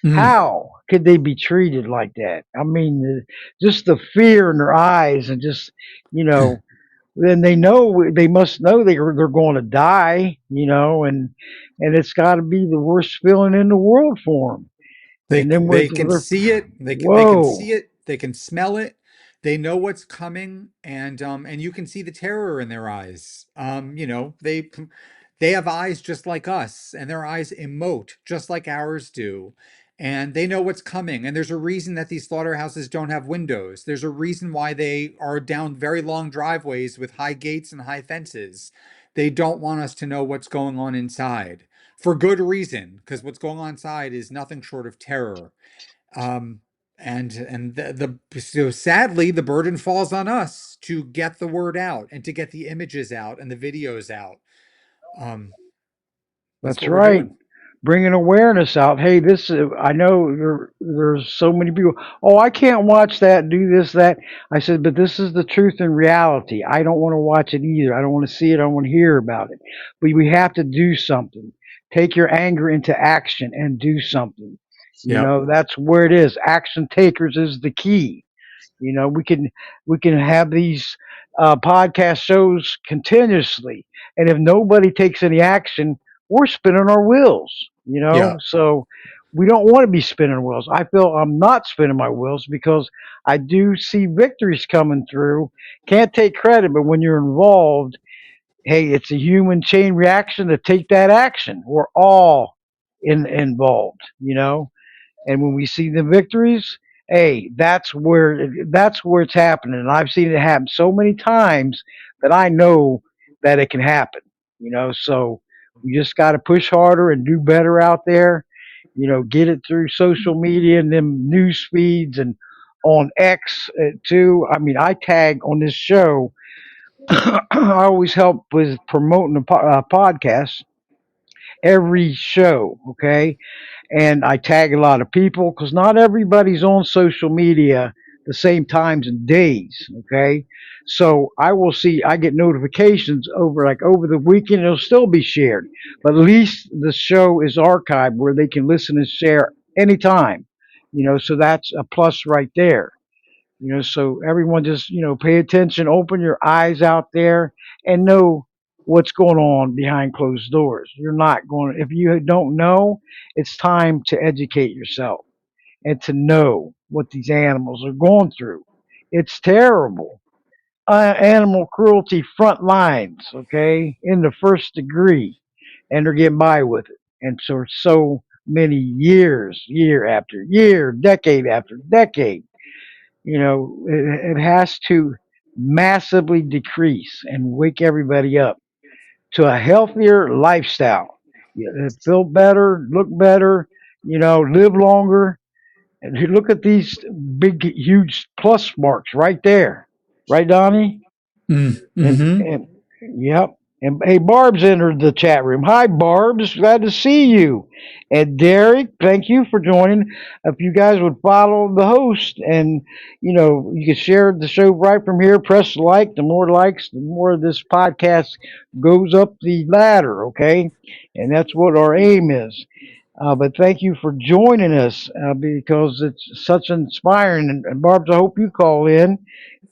Mm. How could they be treated like that? I mean, just the fear in their eyes, and just you know then they must know they're going to die, and it's got to be the worst feeling in the world for them. And then They can see it. They can see whoa, it. They can smell it. They know what's coming, and you can see the terror in their eyes. They have eyes just like us, and their eyes emote just like ours do. And they know what's coming. And there's a reason that these slaughterhouses don't have windows. There's a reason why they are down very long driveways with high gates and high fences. They don't want us to know what's going on inside, for good reason, because what's going on inside is nothing short of terror. Um, and so sadly, the burden falls on us to get the word out and to get the images out and the videos out. Um, that's that's what we're right. doing. Bringing awareness out. Hey, I know there's so many people. Oh, I can't watch that. Do this, that. I said, but this is the truth and reality. I don't want to watch it either. I don't want to see it. I don't want to hear about it. But we have to do something. Take your anger into action and do something. Yep. That's where it is. Action takers is the key. We can have these podcast shows continuously, and if nobody takes any action, we're spinning our wheels. Yeah. So we don't want to be spinning wheels. I feel I'm not spinning my wheels because I do see victories coming through. Can't take credit, but when you're involved, hey, it's a human chain reaction to take that action. We're all involved. And when we see the victories, hey, that's where it's happening. And I've seen it happen so many times that I know that it can happen. So we just got to push harder and do better out there. Get it through social media and them news feeds and on X too. I mean, I tag on this show. I always help with promoting the podcast every show. Okay, and I tag a lot of people because not everybody's on social media the same times and days. Okay, so I get notifications over the weekend. It'll still be shared, but at least the show is archived where they can listen and share anytime. So that's a plus right there. So everyone just, pay attention, open your eyes out there and know what's going on behind closed doors. You're not going, if you don't know, it's time to educate yourself and to know what these animals are going through. It's terrible. Animal cruelty front lines, okay, in the first degree, and they're getting by with it. And so many years, year after year, decade after decade, it has to massively decrease and wake everybody up to a healthier lifestyle. Feel better, look better, live longer. And you look at these big, huge plus marks right there, right, Donnie? Mm-hmm. And yep. And hey, Barb's entered the chat room. Hi, Barb's. Glad to see you. And Derek, thank you for joining. If you guys would follow the host and, you can share the show right from here, press like. The more likes, the more this podcast goes up the ladder, okay? And that's what our aim is. But thank you for joining us because it's such inspiring. And Barb's, I hope you call in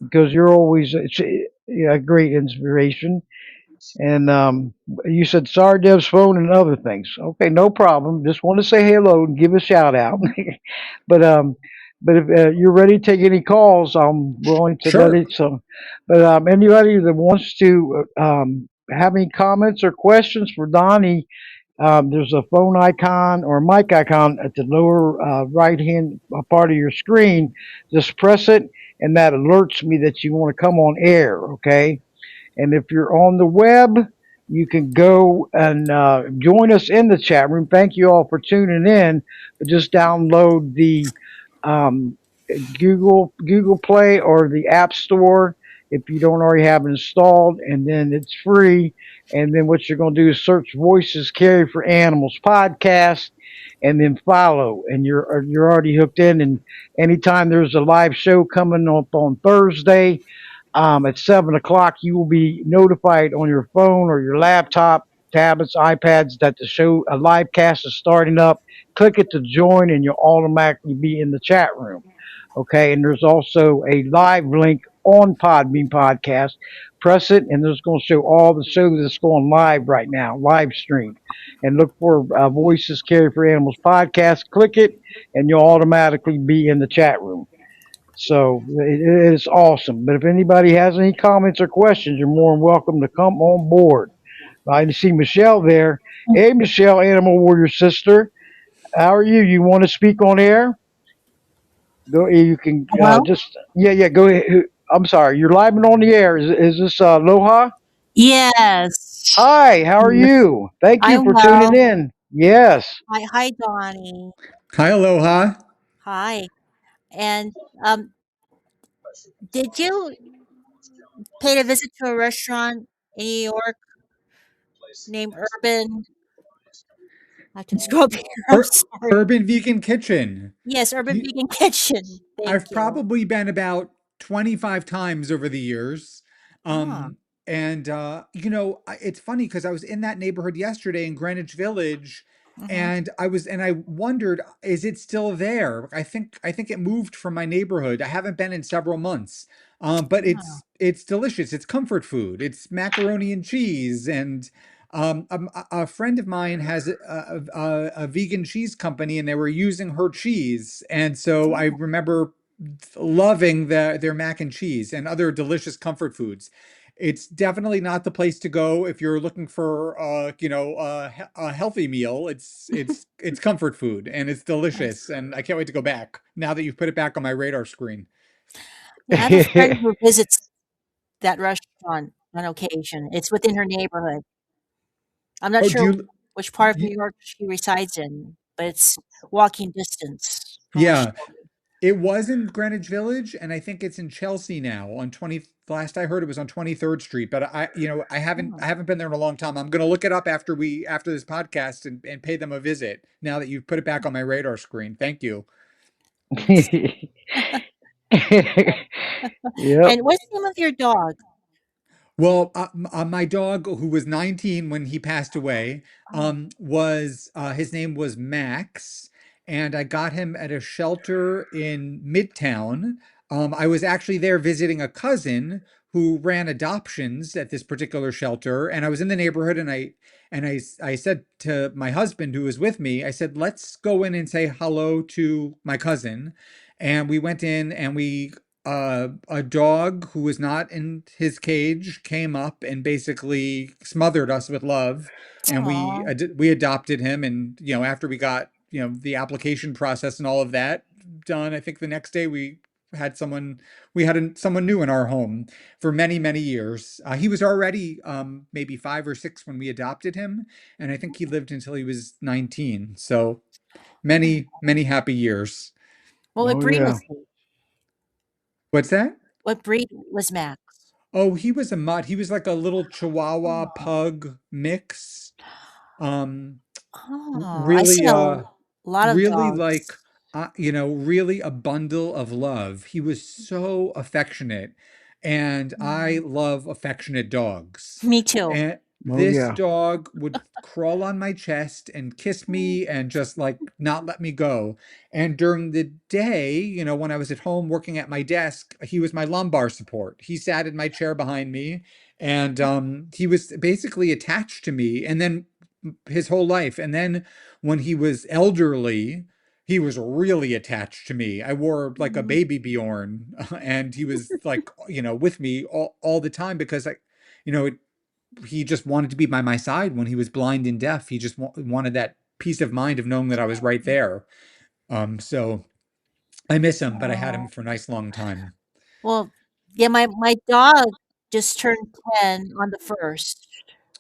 because you're always a great inspiration. And you said Sardev's phone and other things. Okay, no problem. Just want to say hello and give a shout out. but um, but if you're ready to take any calls, I'm willing to let Sure. it. So, but anybody that wants to have any comments or questions for Donnie, there's a phone icon or mic icon at the lower right hand part of your screen. Just press it, and that alerts me that you want to come on air. Okay. And if you're on the web, you can go and join us in the chat room. Thank you all for tuning in. But just download the um, Google Play or the App Store if you don't already have it installed, and then it's free. And then what you're going to do is search Voices Carry for Animals podcast, and then follow, and you're already hooked in. And anytime there's a live show coming up on Thursday, at 7 o'clock, you will be notified on your phone or your laptop, tablets, iPads that the show, a live cast is starting up. Click it to join, and you'll automatically be in the chat room. Okay, and there's also a live link on Podbean Podcast. Press it, and there's going to show all the shows that's going live right now, live stream. And look for Voices Carry for Animals podcast. Click it, and you'll automatically be in the chat room. So it is awesome. But if anybody has any comments or questions, you're more than welcome to come on board. I see Michelle there. Hey, Michelle, Animal Warrior sister. How are you? You want to speak on air? Go. You can Hello? just yeah. Go ahead. I'm sorry. You're live and on the air. Is this Aloha? Yes. Hi. How are Yes. you? Thank you I'm for tuning well. in. Yes. Hi, Donnie. Hi, Aloha. Hi. And um, did you pay a visit to a restaurant in New York named Urban? I can scroll up here. I'm Ur- sorry. Urban Vegan Kitchen. Yes, Urban You, Vegan Kitchen. Thank I've you. probably been about 25 times over the years. Ah. Um, and it's funny because I was in that neighborhood yesterday in Greenwich Village, Mm-hmm. and I wondered, is it still there? I think it moved from my neighborhood. I haven't been in several months. But Ah. it's delicious. It's comfort food. It's macaroni and cheese, and a friend of mine has a vegan cheese company, and they were using her cheese, and so I Oh. remember loving their mac and cheese and other delicious comfort foods. It's definitely not the place to go if you're looking for a healthy meal. It's comfort food and it's Yes. delicious, and I can't wait to go back now that you've put it back on my radar screen. Yeah, I have a friend who visits that restaurant on occasion. It's within her neighborhood. I'm not Oh, do sure you? which part of New y- York she resides in, but it's walking distance from where she Yeah, it was in Greenwich Village, and I think it's in Chelsea now on 20. Last I heard, it was on 23rd Street, but I haven't lives. I haven't been there in a long time. I'm gonna look it up after this podcast and pay them a visit. Now that you've put it back on my radar screen, thank you. Yes. Yep. And what's the name of your dog? Well, my dog, who was 19 when he passed away, Oh, was his name was Max, and I got him at a shelter in Midtown. I was actually there visiting a cousin who ran adoptions at this particular shelter, and I was in the neighborhood, and I said to my husband who was with me, I said, let's go in and say hello to my cousin. And we went in, and a dog who was not in his cage came up and basically smothered us with love. And Aw. we adopted him. And, after we got, the application process and all of that done, I think the next day had someone, someone new in our home for many, many years. He was already maybe 5 or 6 when we adopted him, and I think he lived until he was 19. So many, many happy years. Well, what Oh breed yeah. was he? What's that? What breed was Max? Oh, he was a mutt. He was like a little Chihuahua Oh, pug mix. Um, I seen really, a lot of really like, dogs. really a bundle of love. He was so affectionate, and I Mm. love affectionate dogs. Me too. And Oh this yeah. dog would crawl on my chest and kiss me and just like not let me go. And during the day, when I was at home working at my desk, he was my lumbar support. He sat in my chair behind me, and he was basically attached to me. And then his whole life. And then when he was elderly, he was really attached to me. I wore like a Mm. baby Bjorn, and he was like, with me all the time because you know, it, he just wanted to be by my side when he was blind and deaf. He just wanted that peace of mind of knowing that I was right there. So I miss him, but I had him Oh. for a nice long time. Well, yeah, my dog just turned 10 on the 1st.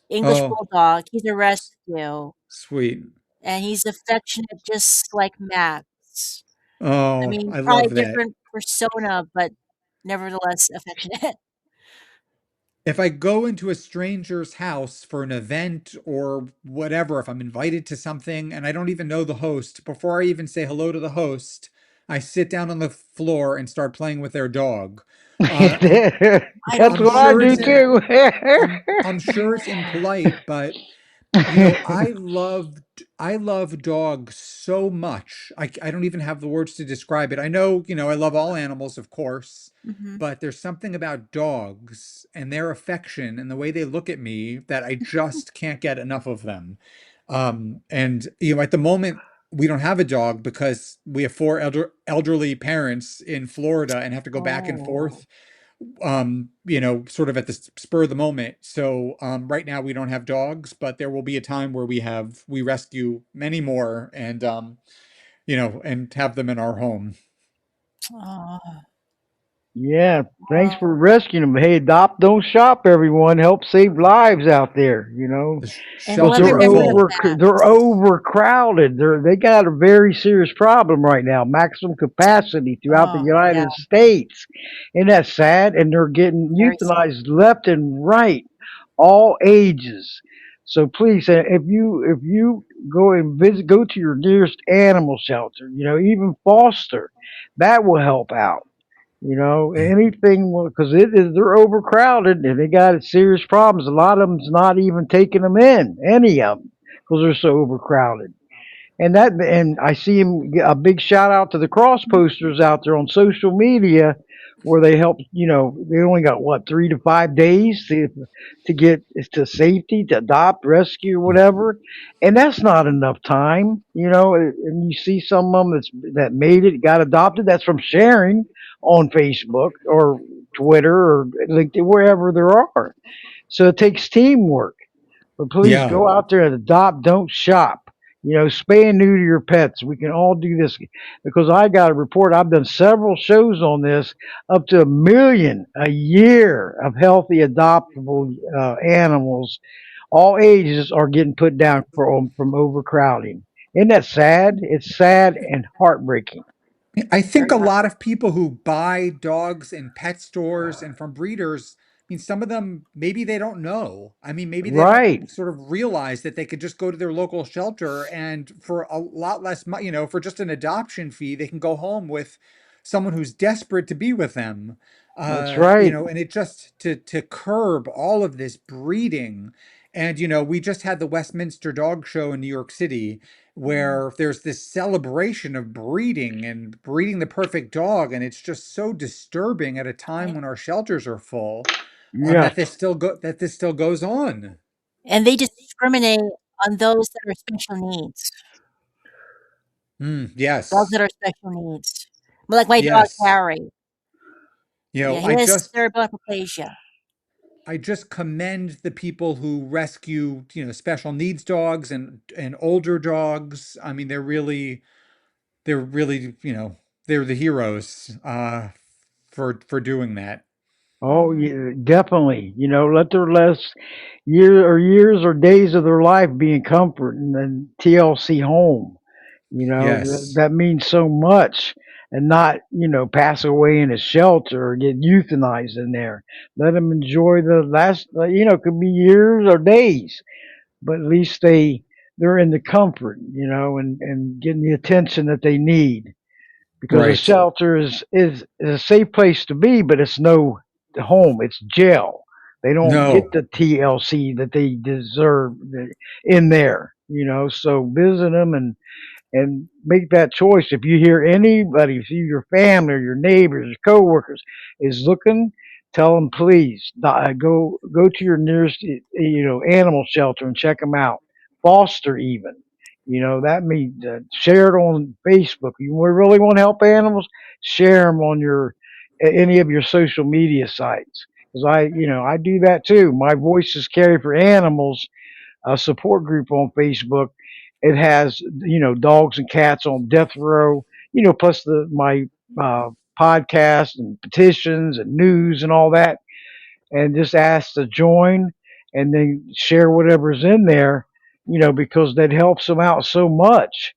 English Oh, Bulldog. He's a rescue, sweet. and he's affectionate just like Max. I Oh, mean, I probably love that. different persona, but nevertheless affectionate. If I go into a stranger's house for an event or whatever, if I'm invited to something and I don't even know the host, before I even say hello to the host, I sit down on the floor and start playing with their dog. Uh, I'm I That's don't I'm what I blame sure do it's you. too. I'm sure it's impolite, but I love dogs so much. I don't even have the words to describe it. I know, I love all animals, of course, Mhm. but there's something about dogs and their affection and the way they look at me that I just can't get enough of them. And at the moment we don't have a dog because we have four elderly parents in Florida and have to go back and Oh. forth, sort of at the spur of the moment. So right now we don't have dogs, but there will be a time where we rescue many more, and and have them in our home. Oh. Yeah, thanks for Oh. rescuing them. Hey, adopt, don't shop, everyone. Help save lives out there. The And Because what shelters are memory of full. they're Max? overcrowded. They got a very serious problem right now. Maximum capacity throughout the Oh, yeah, United States. Isn't that sad? And they're getting very sad. euthanized left and right, all ages. So please, if you go and go to your nearest animal shelter. Even foster, that will help out. Anything because they're overcrowded and they got serious problems. A lot of them's not even taking them in, any of them, because they're so overcrowded. And I see him a big shout out to the cross posters out there on social media where they help. They only got what 3 to 5 days to get to safety, to adopt, rescue, whatever, and that's not enough time. And you see some of them that made it, got adopted. That's from sharing on Facebook or Twitter or LinkedIn, wherever there are. So it takes teamwork. But please Yeah. go out there and adopt, don't shop. Spay and neuter your pets. We can all do this because I got a report. I've done several shows on this. Up to 1 million a year of healthy adoptable animals, all ages, are getting put down from overcrowding. Isn't that sad? It's sad and heartbreaking. I think Very a hard. lot of people who buy dogs in pet stores and from breeders, some of them, maybe they don't know. Maybe they don't Right. sort of realize that they could just go to their local shelter and for a lot less money, for just an adoption fee, they can go home with someone who's desperate to be with them. That's right. And it just to curb all of this breeding And, we just had the Westminster Dog Show in New York City, where there's this celebration of breeding and breeding the perfect dog. And it's just so disturbing at a time when our shelters are full, Yes. that this still goes on. And they discriminate on those that are special needs. Dogs Yes. that are special needs. Like my dog Yes. Harry. Yeah, he I has just cerebral hypoplasia. I just commend the people who rescue, special needs dogs and older dogs. I mean, they're really, they're the heroes for doing that. Oh, yeah, definitely. Let their last years or days of their life be in comfort and then TLC home. Yes. That means so much and not, pass away in a shelter or get euthanized in there. Let them enjoy the last, it could be years or days, but at least they're in the comfort, and getting the attention that they need because a Right. shelter is a safe place to be, but it's no home. It's jail. They don't get No. the TLC that they deserve in there. So visit them and make that choice. If you hear anybody, if you, your family or your neighbors or coworkers is looking, tell them please go to your nearest animal shelter and check them out. Foster even. That means share it on Facebook. You really want to help animals, share them on your any of your social media sites. Because I do that too. My voice is carried for animals, a support group on Facebook. It has dogs and cats on death row. Plus my uh, podcast and petitions and news and all that, and just ask to join and then share whatever's in there. Because that helps them out so much.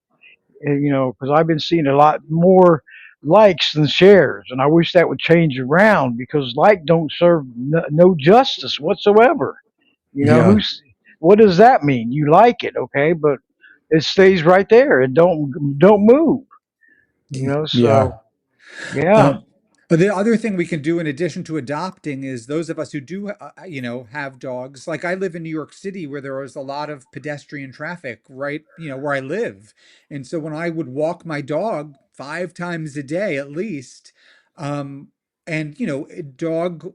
And, because I've been seeing a lot more likes than shares, and I wish that would change around because like don't serve no justice whatsoever. Yeah. Who's what does that mean? You like it, okay, but it stays right there. It don't move. Yeah. So yeah, Um, but the other thing we can do in addition to adopting is those of us who do, have dogs. Like I live in New York City where there is a lot of pedestrian traffic, right? Where I live. And so when I would walk my dog 5 times a day at least, um, and dog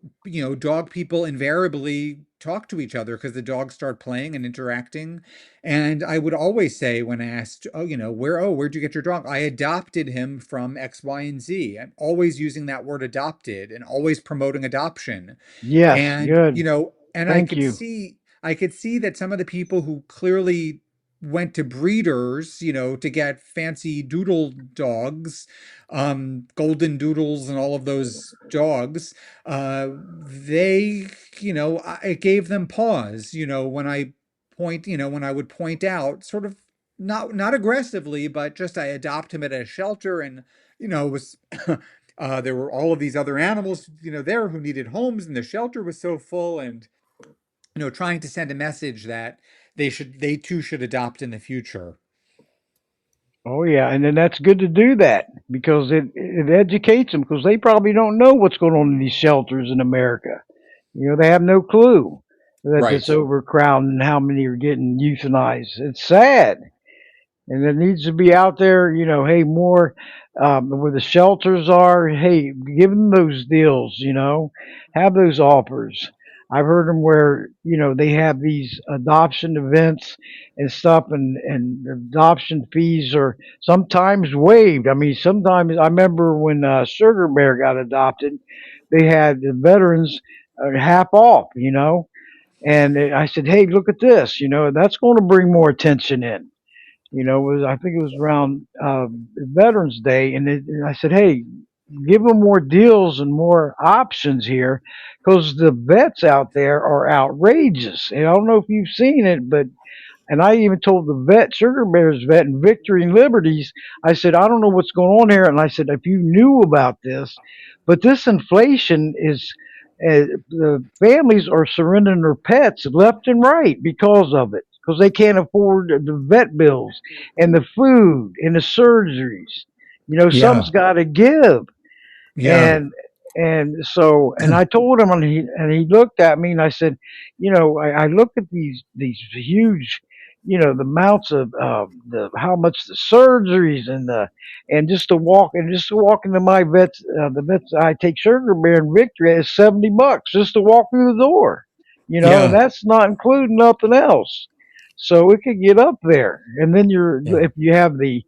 people invariably talk to each other because the dogs start playing and interacting. And I would always say when asked, where'd you get your dog? I adopted him from X, Y, and Z. I'm always using that word adopted and always promoting adoption. yes, And, good. and Thank you. I could see that some of the people who clearly went to breeders, to get fancy doodle dogs, golden doodles and all of those dogs, it gave them pause, when I would point out sort of not aggressively, but just I adopt him at a shelter and, it was, there were all of these other animals, there who needed homes and the shelter was so full and, trying to send a message that they too should adopt in the future. Oh yeah, and then that's good to do that because it educates them because they probably don't know what's going on in these shelters in America. They have no clue that it's Right. overcrowded and how many are getting euthanized. It's sad. And it needs to be out there, hey, more where the shelters are. Hey, give them those deals, have those offers. I've heard them where, they have these adoption events and stuff, and adoption fees are sometimes waived. I mean, sometimes I remember when Sugar Bear got adopted, they had the veterans half off, and I said, hey, look at this, that's going to bring more attention in. I think it was around Veterans Day, and I said, "Hey, give them more deals and more options here, because the vets out there are outrageous." And I don't know if you've seen it, but and I even told the vet, Sugar Bear's vet in Victory and Liberties, I said, I don't know what's going on here. And I said, if you knew about this, but this inflation is, the families are surrendering their pets left and right because of it, because they can't afford the vet bills and the food and the surgeries. Yeah. Some's got to give. Yeah. And And so, and I told him, and he looked at me, and I said, I look at these huge, the amounts of the how much the surgeries and just to walk into my the vets I take Sugar Bear and Victory is $70 just to walk through the door, and Yeah. that's not including nothing else. So it could get up there, and then Yeah. if you have the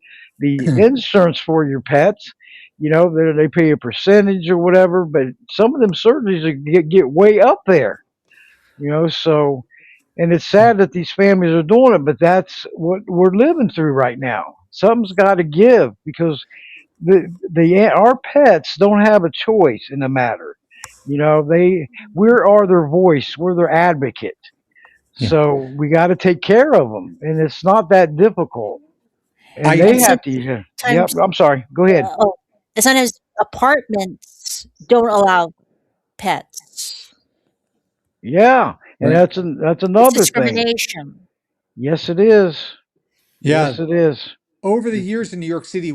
insurance for your pets, they pay a percentage or whatever, but some of them surgeries get way up there, so, and it's sad that these families are doing it, but that's what we're living through right now. Something's got to give because our pets don't have a choice in the matter. We are their voice, we're their advocate. Yeah. So we got to take care of them, and it's not that difficult. And I they And have to. Yeah. Yep. sometimes, I'm sorry. Go ahead. oh, and sometimes apartments don't allow pets. Yeah, and Right. that's It's another thing. discrimination. Yes, it is. Yeah. Yes, it is. Over the It's years in New York City,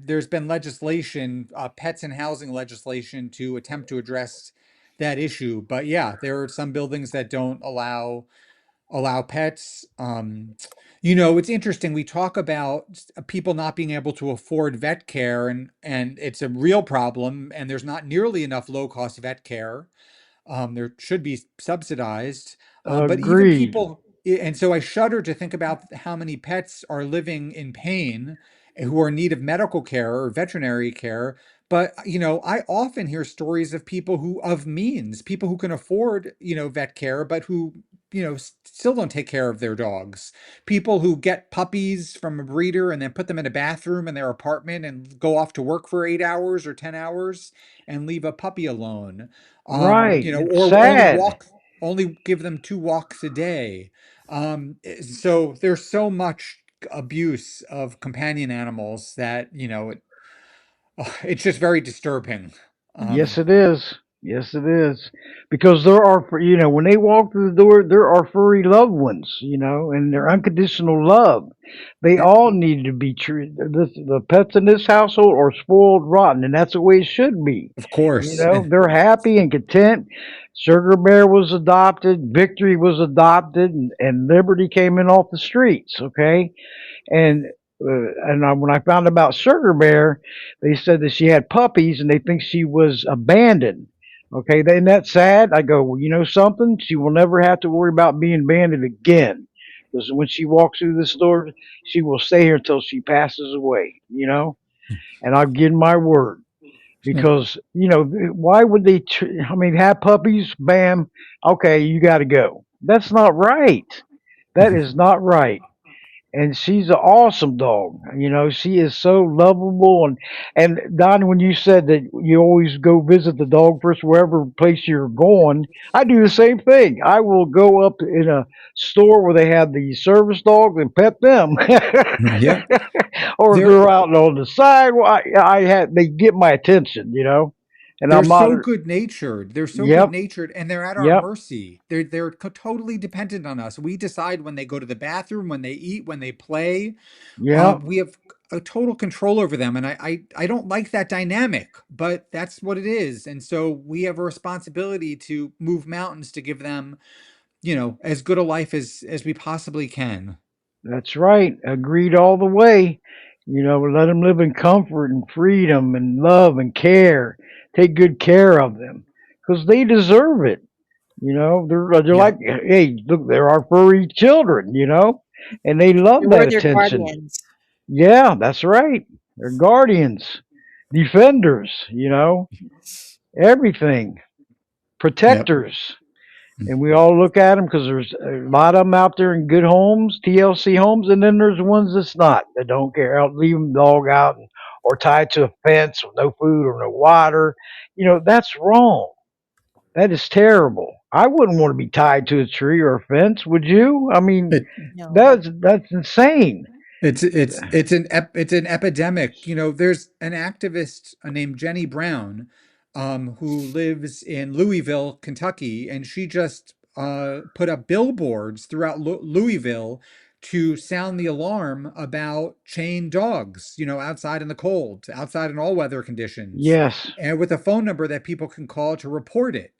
there's been legislation, pets and housing legislation to attempt to address that issue. But yeah, there are some buildings that don't allow pets. It's interesting. We talk about people not being able to afford vet care, and it's a real problem. And there's not nearly enough low cost vet care. There should be subsidized, but even agreed. people, and so I shudder to think about how many pets are living in pain who are in need of medical care or veterinary care. But I often hear stories of people of means, people who can afford, vet care, but who, still don't take care of their dogs. People who get puppies from a breeder and then put them in a bathroom in their apartment and go off to work for 8 hours or 10 hours and leave a puppy alone. Right. It's Or sad. only give them 2 walks a day. So there's so much abuse of companion animals that, it's just very disturbing. Um, Yes, it is. Yes, it is. Because when they walk through the door, there are furry loved ones, and their unconditional love. They eh, all need to be treated. The pets in this household are spoiled rotten, and that's the way it should be. of course. And They're happy and content. Sugar Bear was adopted, Victory was adopted, and Liberty came in off the streets, okay? And when I found about Sugar Bear, they said that she had puppies and they think she was abandoned. Okay, then that's sad. I go, well, you know something? She will never have to worry about being abandoned again. Because when she walks through this door, she will stay here until she passes away, and I'll give my word. Because, why would I mean, have puppies? Bam. Okay, you got to go. That's not right. That is not right, and she's an awesome dog. She is so lovable. And Don, when you said that you always go visit the dog first wherever place you're going, I do the same thing. I will go up in a store where they have the service dogs and pet them, yeah, or if they're they're out on the side, well, they get my attention, and they're I'm not. so good natured. They're so good Yep, natured, and they're at our yep, mercy. They're totally dependent on us. We decide when they go to the bathroom, when they eat, when they play. yep. We have a total control over them, and I don't like that dynamic, but that's what it is. And so we have a responsibility to move mountains to give them, as good a life as we possibly can. That's right. Agreed all the way. Let them live in comfort and freedom and love and care. Take good care of them because they deserve it. They're Yeah, like, hey, look, they're our furry children. And they love that We're their attention. guardians. Yeah, that's right. They're guardians, defenders. Everything, yep. protectors. And we all look at them because there's a lot of them out there in good homes, TLC homes, and then there's ones that's not, that don't care. I'll leave them dog out or tied to a fence with no food or no water. That's wrong. That is terrible. I wouldn't want to be tied to a tree or a fence, would you? I mean, It, No. that's insane. it's an epidemic. There's an activist named Jenny Brown, who lives in Louisville, Kentucky, and she just put up billboards throughout Louisville to sound the alarm about chained dogs, outside in the cold, outside in all weather conditions, Yes. and with a phone number that people can call to report it.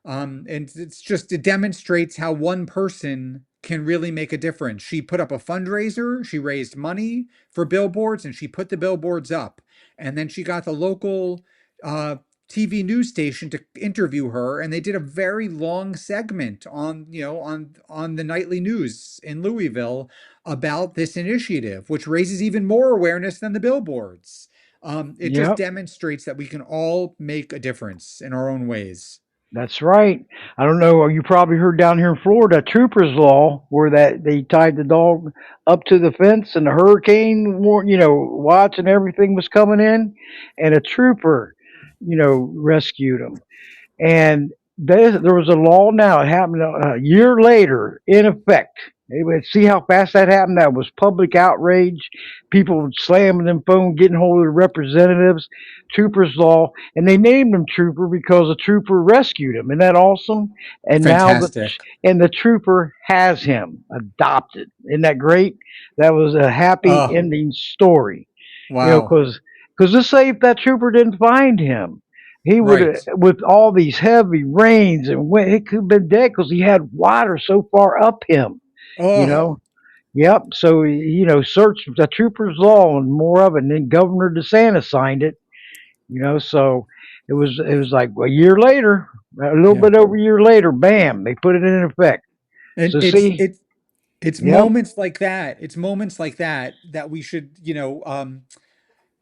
And it demonstrates how one person can really make a difference. She put up a fundraiser, she raised money for billboards, and she put the billboards up. And then she got the local uh, TV news station to interview her, and they did a very long segment on the nightly news in Louisville about this initiative, which raises even more awareness than the billboards. It just Yep. demonstrates that we can all make a difference in our own ways. That's right. I don't know. You probably heard down here in Florida, troopers law, where that they tied the dog up to the fence, and the hurricane, watch and everything was coming in, and a trooper, rescued him. And there was a law now. It happened a year later in effect. See how fast that happened? That was public outrage. People slamming them phone, getting hold of the representatives. Troopers law, and they named him Trooper because a trooper rescued him. Isn't that awesome? And now Fantastic. the trooper has him adopted. Isn't that great? That was a happy Oh, ending story. wow. Because let's say if that trooper didn't find him, he would have, Right. with all these heavy rains and wind, he could have been dead because he had water so far up him. You Oh, know. Yep. So search the troopers law and more of it. And then Governor DeSantis signed it. So it was like a year later, a little yeah. bit over a year later, bam, they put it in effect. And So it's see, it's it's yep, moments like that. It's moments like that that we should,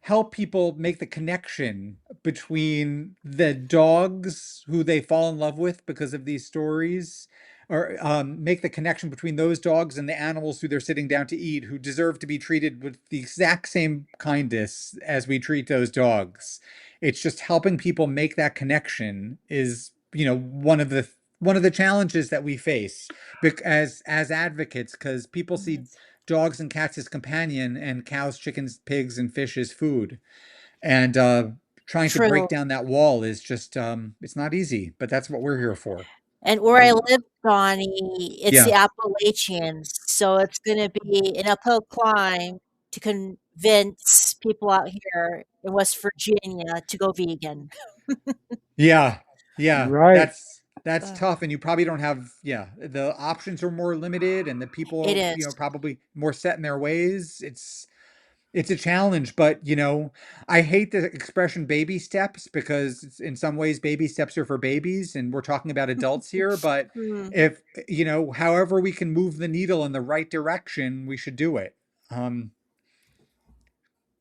help people make the connection between the dogs who they fall in love with because of these stories, or make the connection between those dogs and the animals who they're sitting down to eat, who deserve to be treated with the exact same kindness as we treat those dogs. It's just helping people make that connection is, one of the challenges that we face as advocates, because people see Yes. dogs and cats as companion and cows, chickens, pigs, and fish as food. And trying to break True. down that wall is just it's not easy, but that's what we're here for. And where I live, Donnie, it's the Yeah. Appalachians, so it's gonna be an uphill climb to convince people out here in West Virginia to go vegan. Yeah. Yeah. right. That's Ugh, tough. And you probably don't have, yeah, the options are more limited and the it people, is. probably more set in their ways. It's a challenge, but I hate the expression baby steps because in some ways baby steps are for babies and we're talking about adults here, but Mm, if however we can move the needle in the right direction, we should do it. Um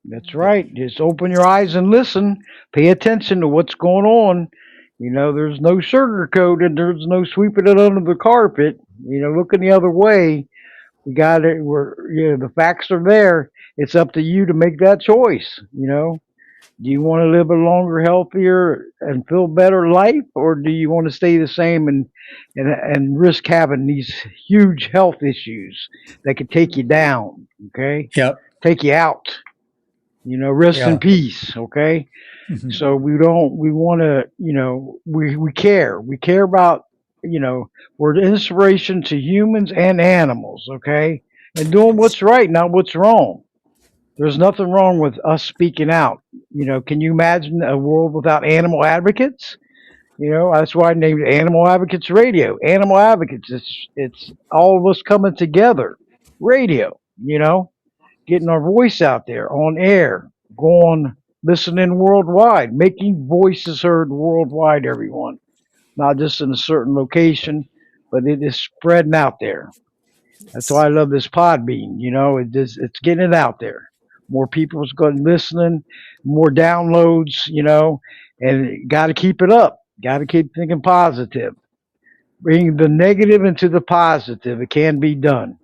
That's mm, yeah. right. Just open your eyes and listen. Pay attention to what's going on. There's no sugarcoating. There's no sweeping it under the carpet. Looking the other way. We got it. The facts are there. It's up to you to make that choice. Do you want to live a longer, healthier, and feel better life, or do you want to stay the same and risk having these huge health issues that could take you mm, down? Okay, Yep. take you out. Rest in Yeah. peace. Okay, Mhm. so we don't. We want to. We care. We care about. We're the inspiration to humans and animals. Okay, and doing yes. what's right, not what's wrong. There's nothing wrong with us speaking out. Can you imagine a world without animal advocates? That's why I named it Animal Advocates Radio. Animal Advocates. It's all of us coming together. Radio. Getting our voice out there on air, going listening worldwide, making voices heard worldwide. Everyone, not just in a certain location, but it is spreading out there. That's Yes. why I love this Podbean. It's getting it out there. More people's going listening, more downloads. And got to keep it up. Got to keep thinking positive. Bring the negative into the positive. It can be done,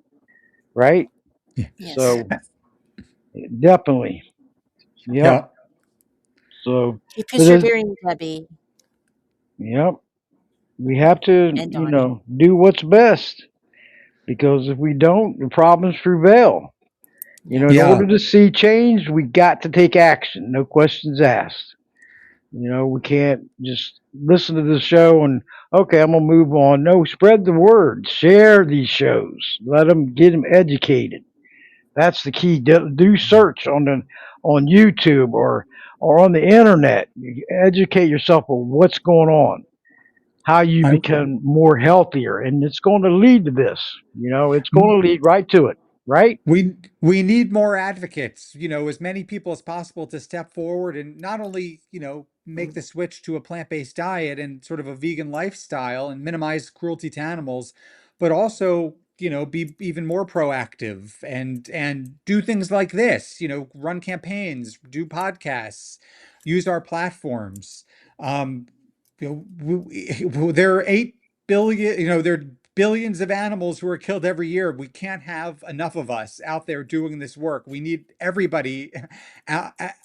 right? Yeah. Yes. So definitely, yep. Yeah. So, Keep but there's, persevering, Debbie yep, we have to, and Donnie. do what's best because if we don't, the problems prevail. In Yes. Yeah. order to see change, we got to take action. No questions asked. We can't just listen to the show and okay, I'm gonna move on. No, spread the word. Share these shows. Let them get them educated. That's the key. Do search on YouTube or on the internet. Educate yourself on what's going on, how you I, become more healthier, and it's going to lead to this. It's going to lead right to it. Right? we need more advocates, as many people as possible to step forward and not only, make the switch to a plant-based diet and sort of a vegan lifestyle and minimize cruelty to animals, but also, be even more proactive and do things like this, run campaigns, do podcasts, use our platforms. Um, there are 8 billion, there are billions of animals who are killed every year. We can't have enough of us out there doing this work. We need everybody.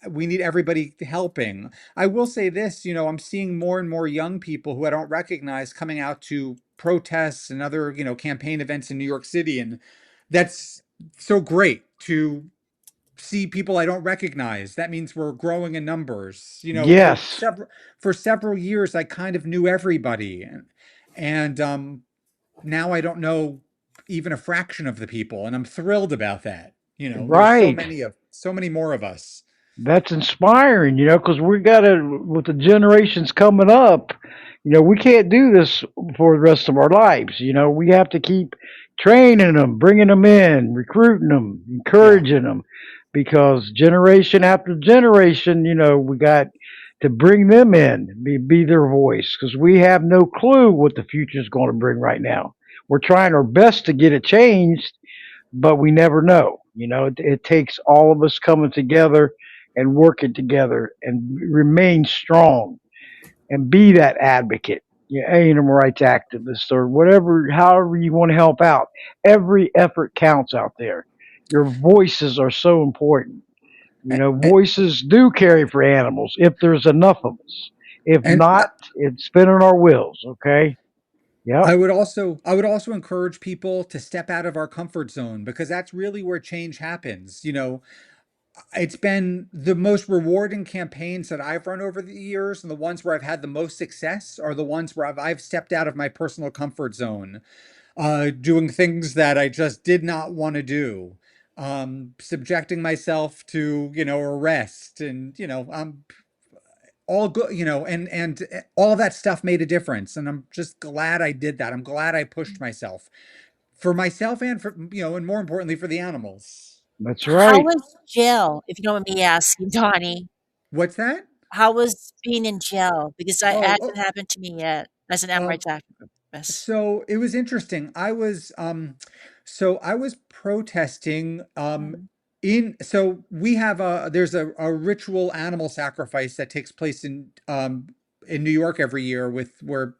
We need everybody helping. I will say this, I'm seeing more and more young people who I don't recognize coming out to protests and other, campaign events in New York City. And that's so great to see people I don't recognize. That means we're growing in numbers. Yes. For several years, I kind of knew everybody, and now I don't know even a fraction of the people, and I'm thrilled about that. There's Right. so many more of us. That's inspiring, because we got to, with the generations coming up, we can't do this for the rest of our lives. We have to keep training them, bringing them in, recruiting them, Yeah. encouraging them, because generation after generation, we got to bring them in, be their voice, because we have no clue what the future is going to bring right now. We're trying our best to get it changed, but we never know. It takes all of us coming together and working together and remain strong and be that advocate, animal rights activist or whatever, however you want to help out. Every effort counts out there. Your voices are so important. A- a- Voices do carry for animals if there's enough of us. If And not, it's spinning our wheels. Okay. Yep. I would also encourage people to step out of our comfort zone because that's really where change happens. It's been the most rewarding campaigns that I've run over the years, and the ones where I've had the most success are the ones where I've stepped out of my personal comfort zone, doing things that I just did not want to do, subjecting myself to, arrest, and all good, and all that stuff made a difference, and I'm just glad I did that. I'm glad I pushed myself for myself and for, and more importantly for the animals. That's How right. was jail, if you don't mind me asking, Donnie? What's that? How was being in jail? Because it Oh, hasn't happened to me yet as an animal oh, rights activist. So it was interesting. I was protesting Mhm. in so we have there's a ritual animal sacrifice that takes place in New York every year with where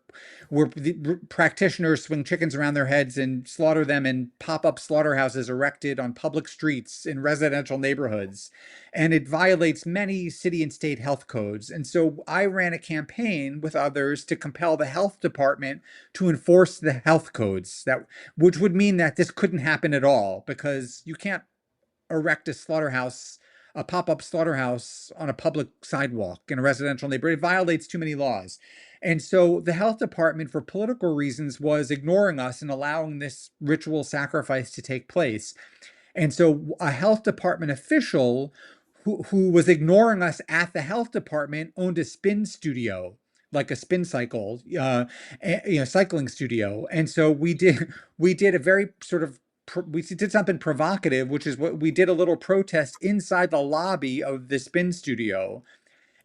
the practitioners swing chickens around their heads and slaughter them in pop-up slaughterhouses erected on public streets in residential neighborhoods. And it violates many city and state health codes. And so I ran a campaign with others to compel the health department to enforce the health codes, that which would mean that this couldn't happen at all because you can't erect a pop-up slaughterhouse on a public sidewalk in a residential neighborhood. It violates too many laws. And so the health department, for political reasons, was ignoring us and allowing this ritual sacrifice to take place. And so a health department official who was ignoring us at the health department owned a spin studio, like a spin cycle, cycling studio. And so we did a very sort of we did something provocative, which is what we did, a little protest inside the lobby of the spin studio.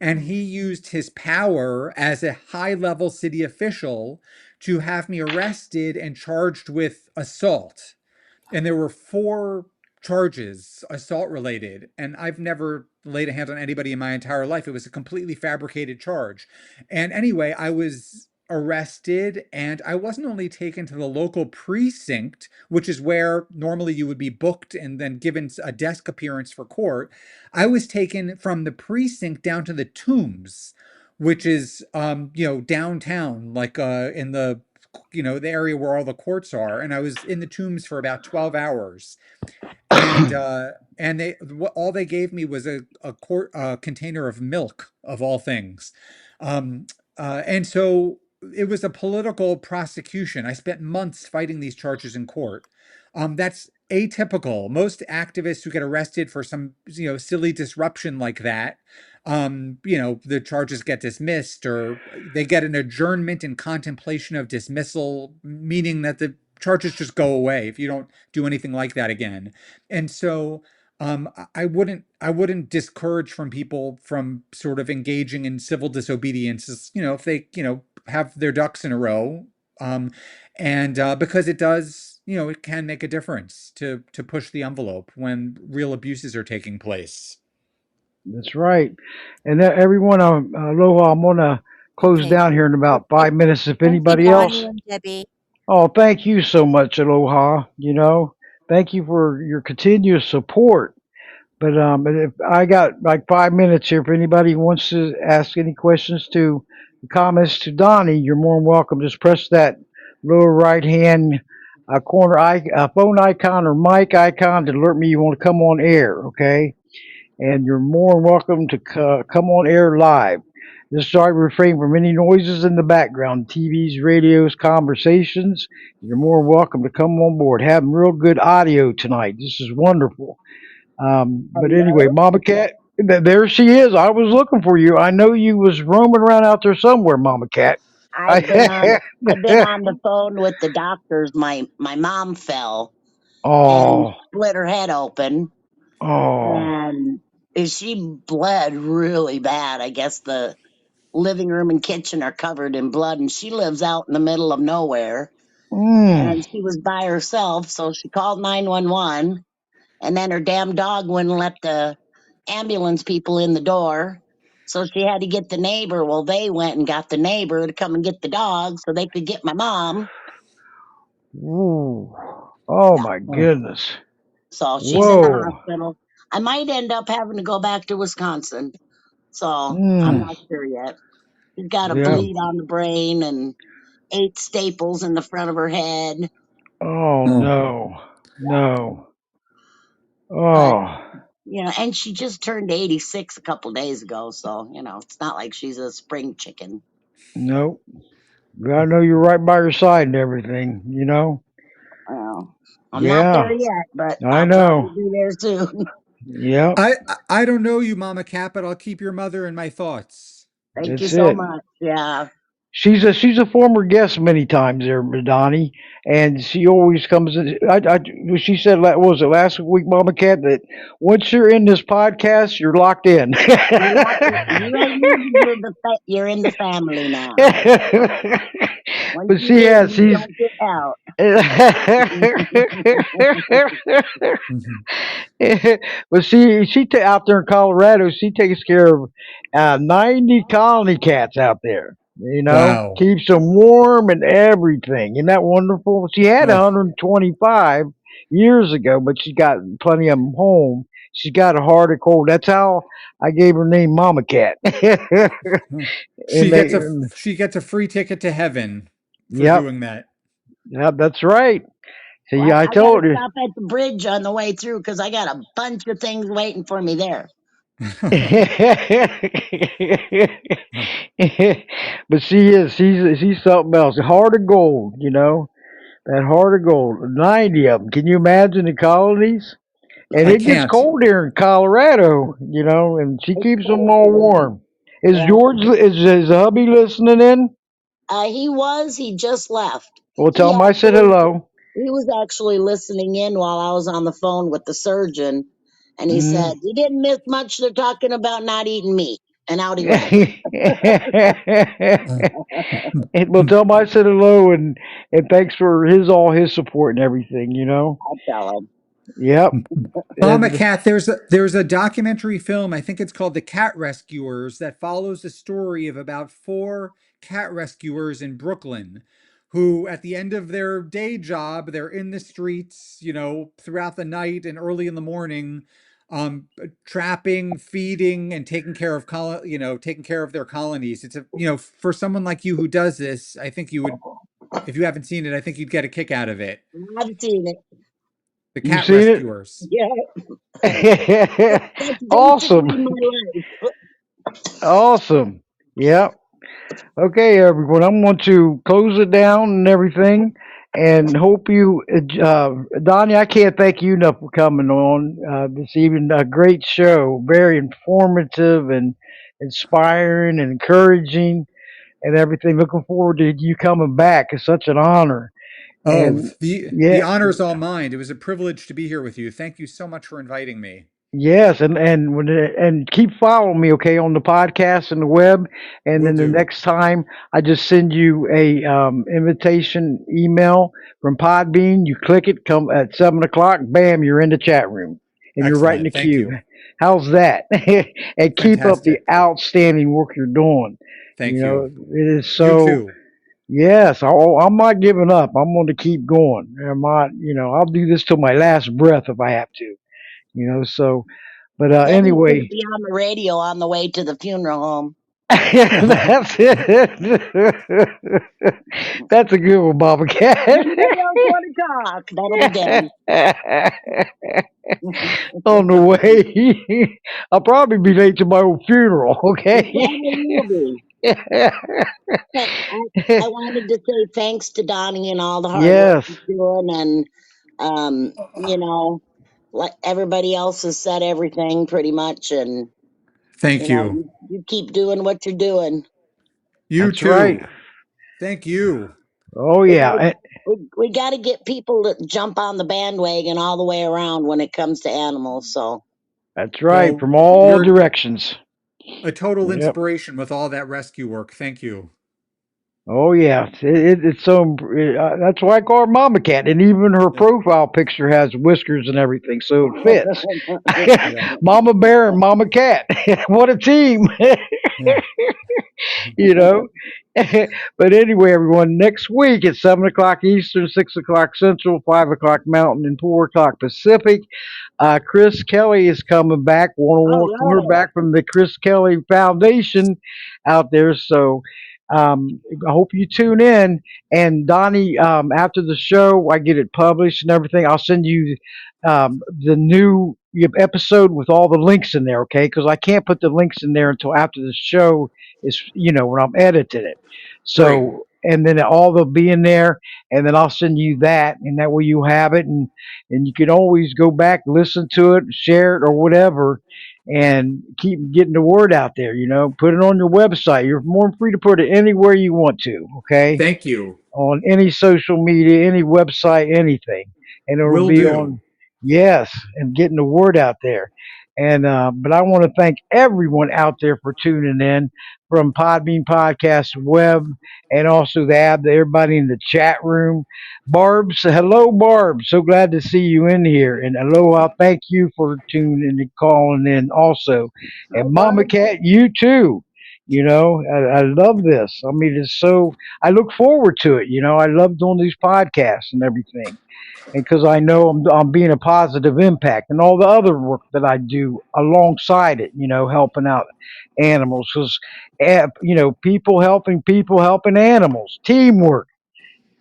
And he used his power as a high level city official to have me arrested and charged with assault. And there were 4 charges, assault related, and I've never laid a hand on anybody in my entire life. It was a completely fabricated charge. And anyway, I was arrested, and I wasn't only taken to the local precinct, which is where normally you would be booked and then given a desk appearance for court. I was taken from the precinct down to the Tombs, which is downtown, like in the the area where all the courts are, and I was in the tombs for about 12 hours. And all they gave me was a container of milk, of all things. Um, and so it was a political prosecution. I spent months fighting these charges in court. That's atypical. Most activists who get arrested for some, silly disruption like that, the charges get dismissed, or they get an adjournment in contemplation of dismissal, meaning that the charges just go away if you don't do anything like that again. And so I wouldn't discourage from people from sort of engaging in civil disobedience, if they, have their ducks in a row. And because it does, it can make a difference to push the envelope when real abuses are taking place. That's right. And everyone, aloha, I'm going to close Okay. down here in about 5 minutes. If Thank you, anybody Donnie else, and Debbie. oh, thank you so much, aloha. Thank you for your continuous support. But if I got like 5 minutes here, if anybody wants to ask any questions comments to Donnie, you're more than welcome. Just press that lower right hand corner phone icon or mic icon to alert me you want to come on air. Okay, and you're more than welcome to come on air live. Just try to refrain from any noises in the background, TVs, radios, conversations. You're more than welcome to come on board. Having real good audio tonight. This is wonderful. But anyway, Hello. Mama Cat, there she is. I was looking for you. I know you was roaming around out there somewhere, Mama Cat. I've been on I've been on the phone with the doctors. My mom fell and Oh, split her head open, oh, and she bled really bad. I guess the living room and kitchen are covered in blood, and she lives out in the middle of nowhere, mm. and she was by herself, so she called 911, and then her damn dog wouldn't let the ambulance people in the door. So she had to get the neighbor. Well, they went and got the neighbor to come and get the dog so they could get my mom. Ooh. Oh Yeah. my Oh, goodness. So she's in the Whoa. hospital. I might end up having to go back to Wisconsin. So I'm Mm. not sure yet. She's got a Yeah. bleed on the brain and 8 staples in the front of her head. Oh oh. no. No. But, Oh. and she just turned 86 a couple days ago. So, it's not like she's a spring chicken. Nope. I know you're right by her side and everything. Well, I'm not there Yeah. yet, but I I'll probably know. be there soon. Yep. I don't know you, Mama Cat, but I'll keep your mother in my thoughts. Thank you That's so it. much. Yeah. She's a former guest many times there, Donnie, and she always comes in. She said, what was it last week, Mama Cat, that once you're in this podcast, you're locked in. You're in the family now. Once But you she get has, in, you she's. don't get out. Mhm. But out there in Colorado, she takes care of 90 colony cats out there. Wow. Keeps them warm and everything. Isn't that wonderful? She had Oh, 125 years ago, but she got plenty of them home. She's got a heart of cold. That's how I gave her name Mama Cat. she and gets they, a she gets a free ticket to heaven for yep, doing that. yep, that's right. Well, See, I I got to told you. stop at the bridge on the way through because I got a bunch of things waiting for me there. But she's something else. Heart of gold. That heart of gold. 90 of them. Can you imagine the colonies? And I it gets can't. cold here in Colorado, and she It's keeps them cold all here. warm. Is Yeah. George is hubby listening in? He just left. Well, tell He him I said actually, hello. he was actually listening in while I was on the phone with the surgeon. And he said, Mm. "You didn't miss much. They're talking about not eating meat." And out he went. Uh, Well, tell him I said hello and thanks for all his support and everything. I'll tell him. Yep. Mama And Cat, there's a documentary film, I think it's called The Cat Rescuers, that follows the story of about four cat rescuers in Brooklyn who, at the end of their day job, they're in the streets, throughout the night and early in the morning, trapping, feeding, and taking care of their colonies. It's for someone like you who does this, I think you would If you haven't seen it, I think you'd get a kick out of it. I've seen it. The You Cat seen it? Rescuers. Yeah, that's Awesome. basically my life. Awesome. Yep. Okay, everyone. I'm going to close it down and everything, and hope you, Donnie. I can't thank you enough for coming on this evening. A great show, very informative and inspiring and encouraging, and everything. Looking forward to you coming back. It's such an honor. Oh, And the yeah, honor is all mine. It was a privilege to be here with you. Thank you so much for inviting me. yes, and keep following me, okay, on the podcast and the web. And Will then the do. next time I just send you a invitation email from Podbean. You click it, come at 7 o'clock, bam, you're in the chat room, and you're right in the Excellent. Thank queue. you. How's that? And keep up the Fantastic. outstanding work you're doing. You Thank know, you. it is You so. too. Yes, I'm not giving up. I'm going to keep going. I'm not, I'll do this till my last breath if I have to. So. But Debbie's going to anyway, be on the radio on the way to the funeral home. that's it. That's a good one, Baba Cat. Anybody else want to talk? That'll be Debbie. On the way, I'll probably be late to my own funeral. You Okay. probably will be. But I wanted to say thanks to Donnie and all the hard work Yes, he's doing. And, like everybody else has said everything pretty much. And, Thank you. you keep doing what you're doing. You that's right. too. Thank you. Oh We yeah, gotta, we got to get people to jump on the bandwagon all the way around when it comes to animals. So, that's right. Well, From all you're directions. a total Yep. inspiration with all that rescue work. Thank you. Oh yeah, it's so. That's why I call her Mama Cat, and even her Yeah. profile picture has whiskers and everything, so it fits. Yeah. Mama Bear and Mama Cat, what a team! Yeah. you know. But anyway, everyone, next week at 7 o'clock Eastern, 6 o'clock Central, 5 o'clock Mountain, and 4 o'clock Pacific. Chris Kelly is coming back. Want to all welcome her right. back from the Chris Kelly Foundation out there. So I hope you tune in. And Donnie, after the show, I get it published and everything. I'll send you the new episode with all the links in there, okay? Because I can't put the links in there until after the show is, when I'm editing it. Great. So, and then all they'll be in there, and then I'll send you that, and that way you have it, and you can always go back, listen to it, share it, or whatever, and keep getting the word out there. Put it on your website. You're more than free to put it anywhere you want to. Okay, Thank you. on any social media, any website, anything, and it'll Will be do. on. Yes, and getting the word out there. And but I want to thank everyone out there for tuning in from Podbean Podcast Web and also the app. Everybody in the chat room. Barb's, hello, Barb. So glad to see you in here. And aloha, thank you for tuning in and calling in also. And All Mama right. Cat, you too. I love this. I mean, it's so. I look forward to it. I love doing these podcasts and everything, and because I know I'm being a positive impact, and all the other work that I do alongside it. Helping out animals, because people helping animals, teamwork.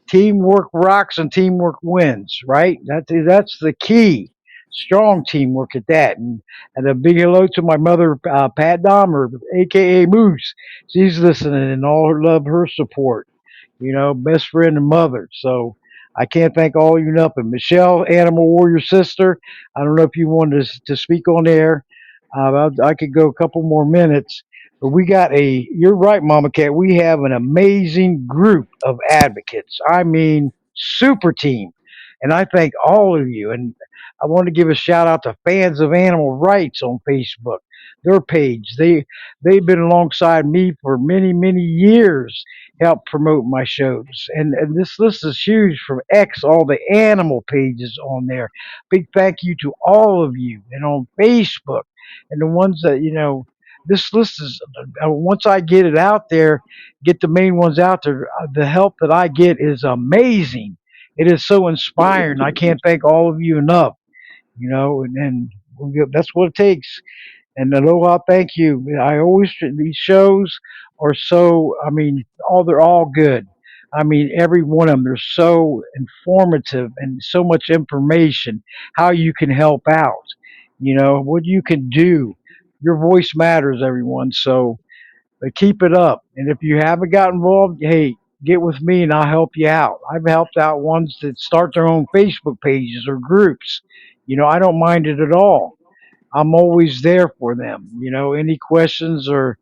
Teamwork rocks and teamwork wins, right? That's the key. Strong teamwork at that. And a big hello to my mother, Pat Dahmer, aka Moose. She's listening and all her love, her support. Best friend and mother. So I can't thank all you enough. And Michelle, Animal Warrior sister, I don't know if you wanted to speak on air. I could go a couple more minutes. But we got you're right, Mama Cat. We have an amazing group of advocates. I mean, super team. And I thank all of you. And I want to give a shout out to Fans of Animal Rights on Facebook, their page. They've been alongside me for many, many years, help promote my shows. And this list is huge from X, all the animal pages on there. Big thank you to all of you. And on Facebook, and the ones that, this list is, once I get it out there, get the main ones out there, the help that I get is amazing. It is so inspiring. I can't thank all of you enough, and that's what it takes. And aloha, thank you. I always, these shows are so, I mean, they're all good. I mean, every one of them, they're so informative and so much information, how you can help out, what you can do. Your voice matters, everyone. So keep it up. And if you haven't got involved, hey, get with me and I'll help you out. I've helped out ones that start their own Facebook pages or groups. I don't mind it at all. I'm always there for them. Any questions or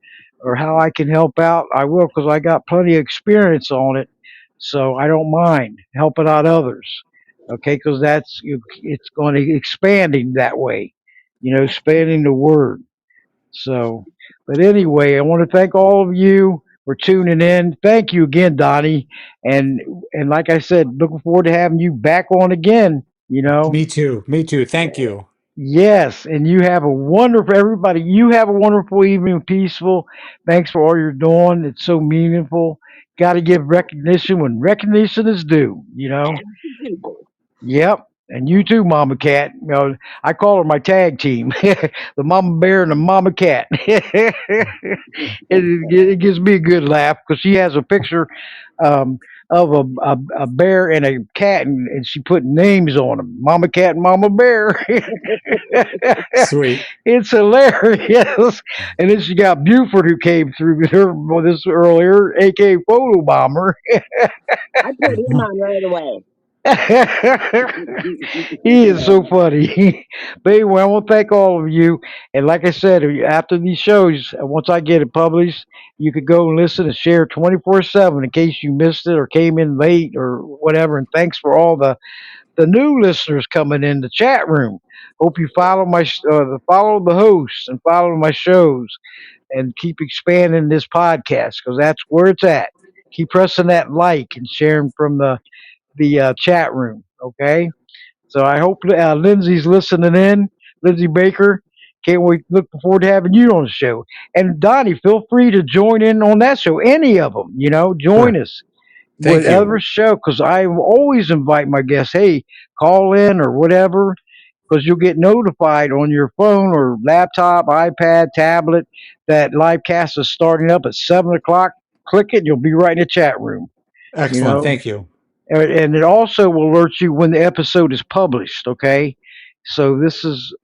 how I can help out, I will because I got plenty of experience on it. So I don't mind helping out others. Okay, because it's going to expanding that way. Expanding the word. So, but anyway, I want to thank all of you for tuning in. Thank you again, Donnie, and like I said, looking forward to having you back on again. Me too. Me too. Thank you. Yes, and you have a wonderful everybody. You have a wonderful evening, peaceful. Thanks for all you're doing. It's so meaningful. Got to give recognition when recognition is due. Yep. And you too, Mama Cat. I call her my tag team, the Mama Bear and the Mama Cat. It gives me a good laugh because she has a picture of a bear and a cat, and she put names on them, Mama Cat and Mama Bear. Sweet. It's hilarious. And then she got Buford who came through her this earlier, aka Photo Bomber. I put him on right away. He is so funny. But anyway, I want to thank all of you. And like I said, after these shows, once I get it published, you could go and listen and share 24/7 in case you missed it or came in late or whatever. And thanks for all the new listeners coming in the chat room. Hope you follow the hosts and follow my shows and keep expanding this podcast because that's where it's at. Keep pressing that like and sharing from the chat room. Okay. So I hope Lindsay's listening in. Lindsay Baker. Can't wait. Look forward to having you on the show. And Donnie, feel free to join in on that show. Any of them, join Sure. us. Thank you. Whatever show, because I always invite my guests. Hey, call in or whatever, because you'll get notified on your phone or laptop, iPad, tablet that live cast is starting up at 7 o'clock. Click it, you'll be right in the chat room. You Excellent. know, Thank you. and it also will alert you when the episode is published. Okay, so this is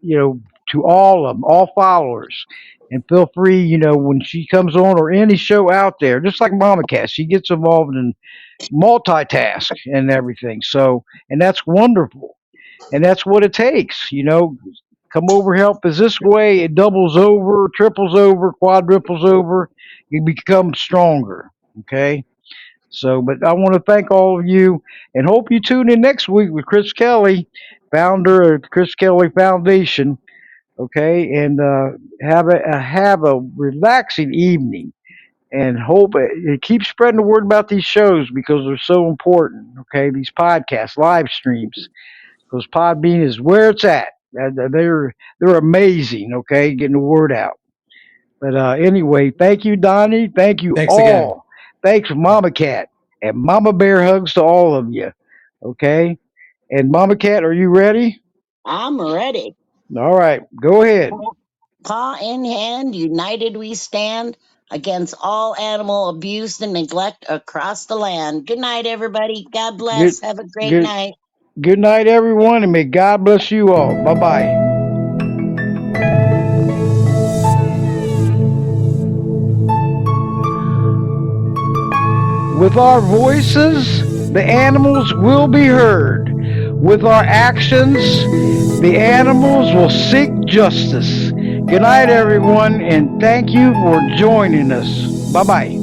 to all of them, all followers, and feel free. When she comes on or any show out there, just like Mama Cat, she gets involved in multitask and everything. So, and that's wonderful, and that's what it takes. Come over help is this way. It doubles over, triples over, quadruples over. You become stronger. Okay. So, but I want to thank all of you and hope you tune in next week with Chris Kelly, founder of the Chris Kelly Foundation. Okay, and have a relaxing evening, and hope keep spreading the word about these shows because they're so important. Okay, these podcasts, live streams, because Podbean is where it's at. They're amazing. Okay, getting the word out. But anyway, thank you, Donnie. Thank you Thanks again. all. Thanks, Mama Cat. And Mama Bear hugs to all of you. Okay? And Mama Cat, are you ready? I'm ready. All right, go ahead. Paw in hand, united we stand against all animal abuse and neglect across the land. Good night, everybody. God Good, bless. Have a great good, night. good night, everyone, and may God bless you all. Bye bye. With our voices, the animals will be heard. With our actions, the animals will seek justice. Good night, everyone, and thank you for joining us. Bye bye.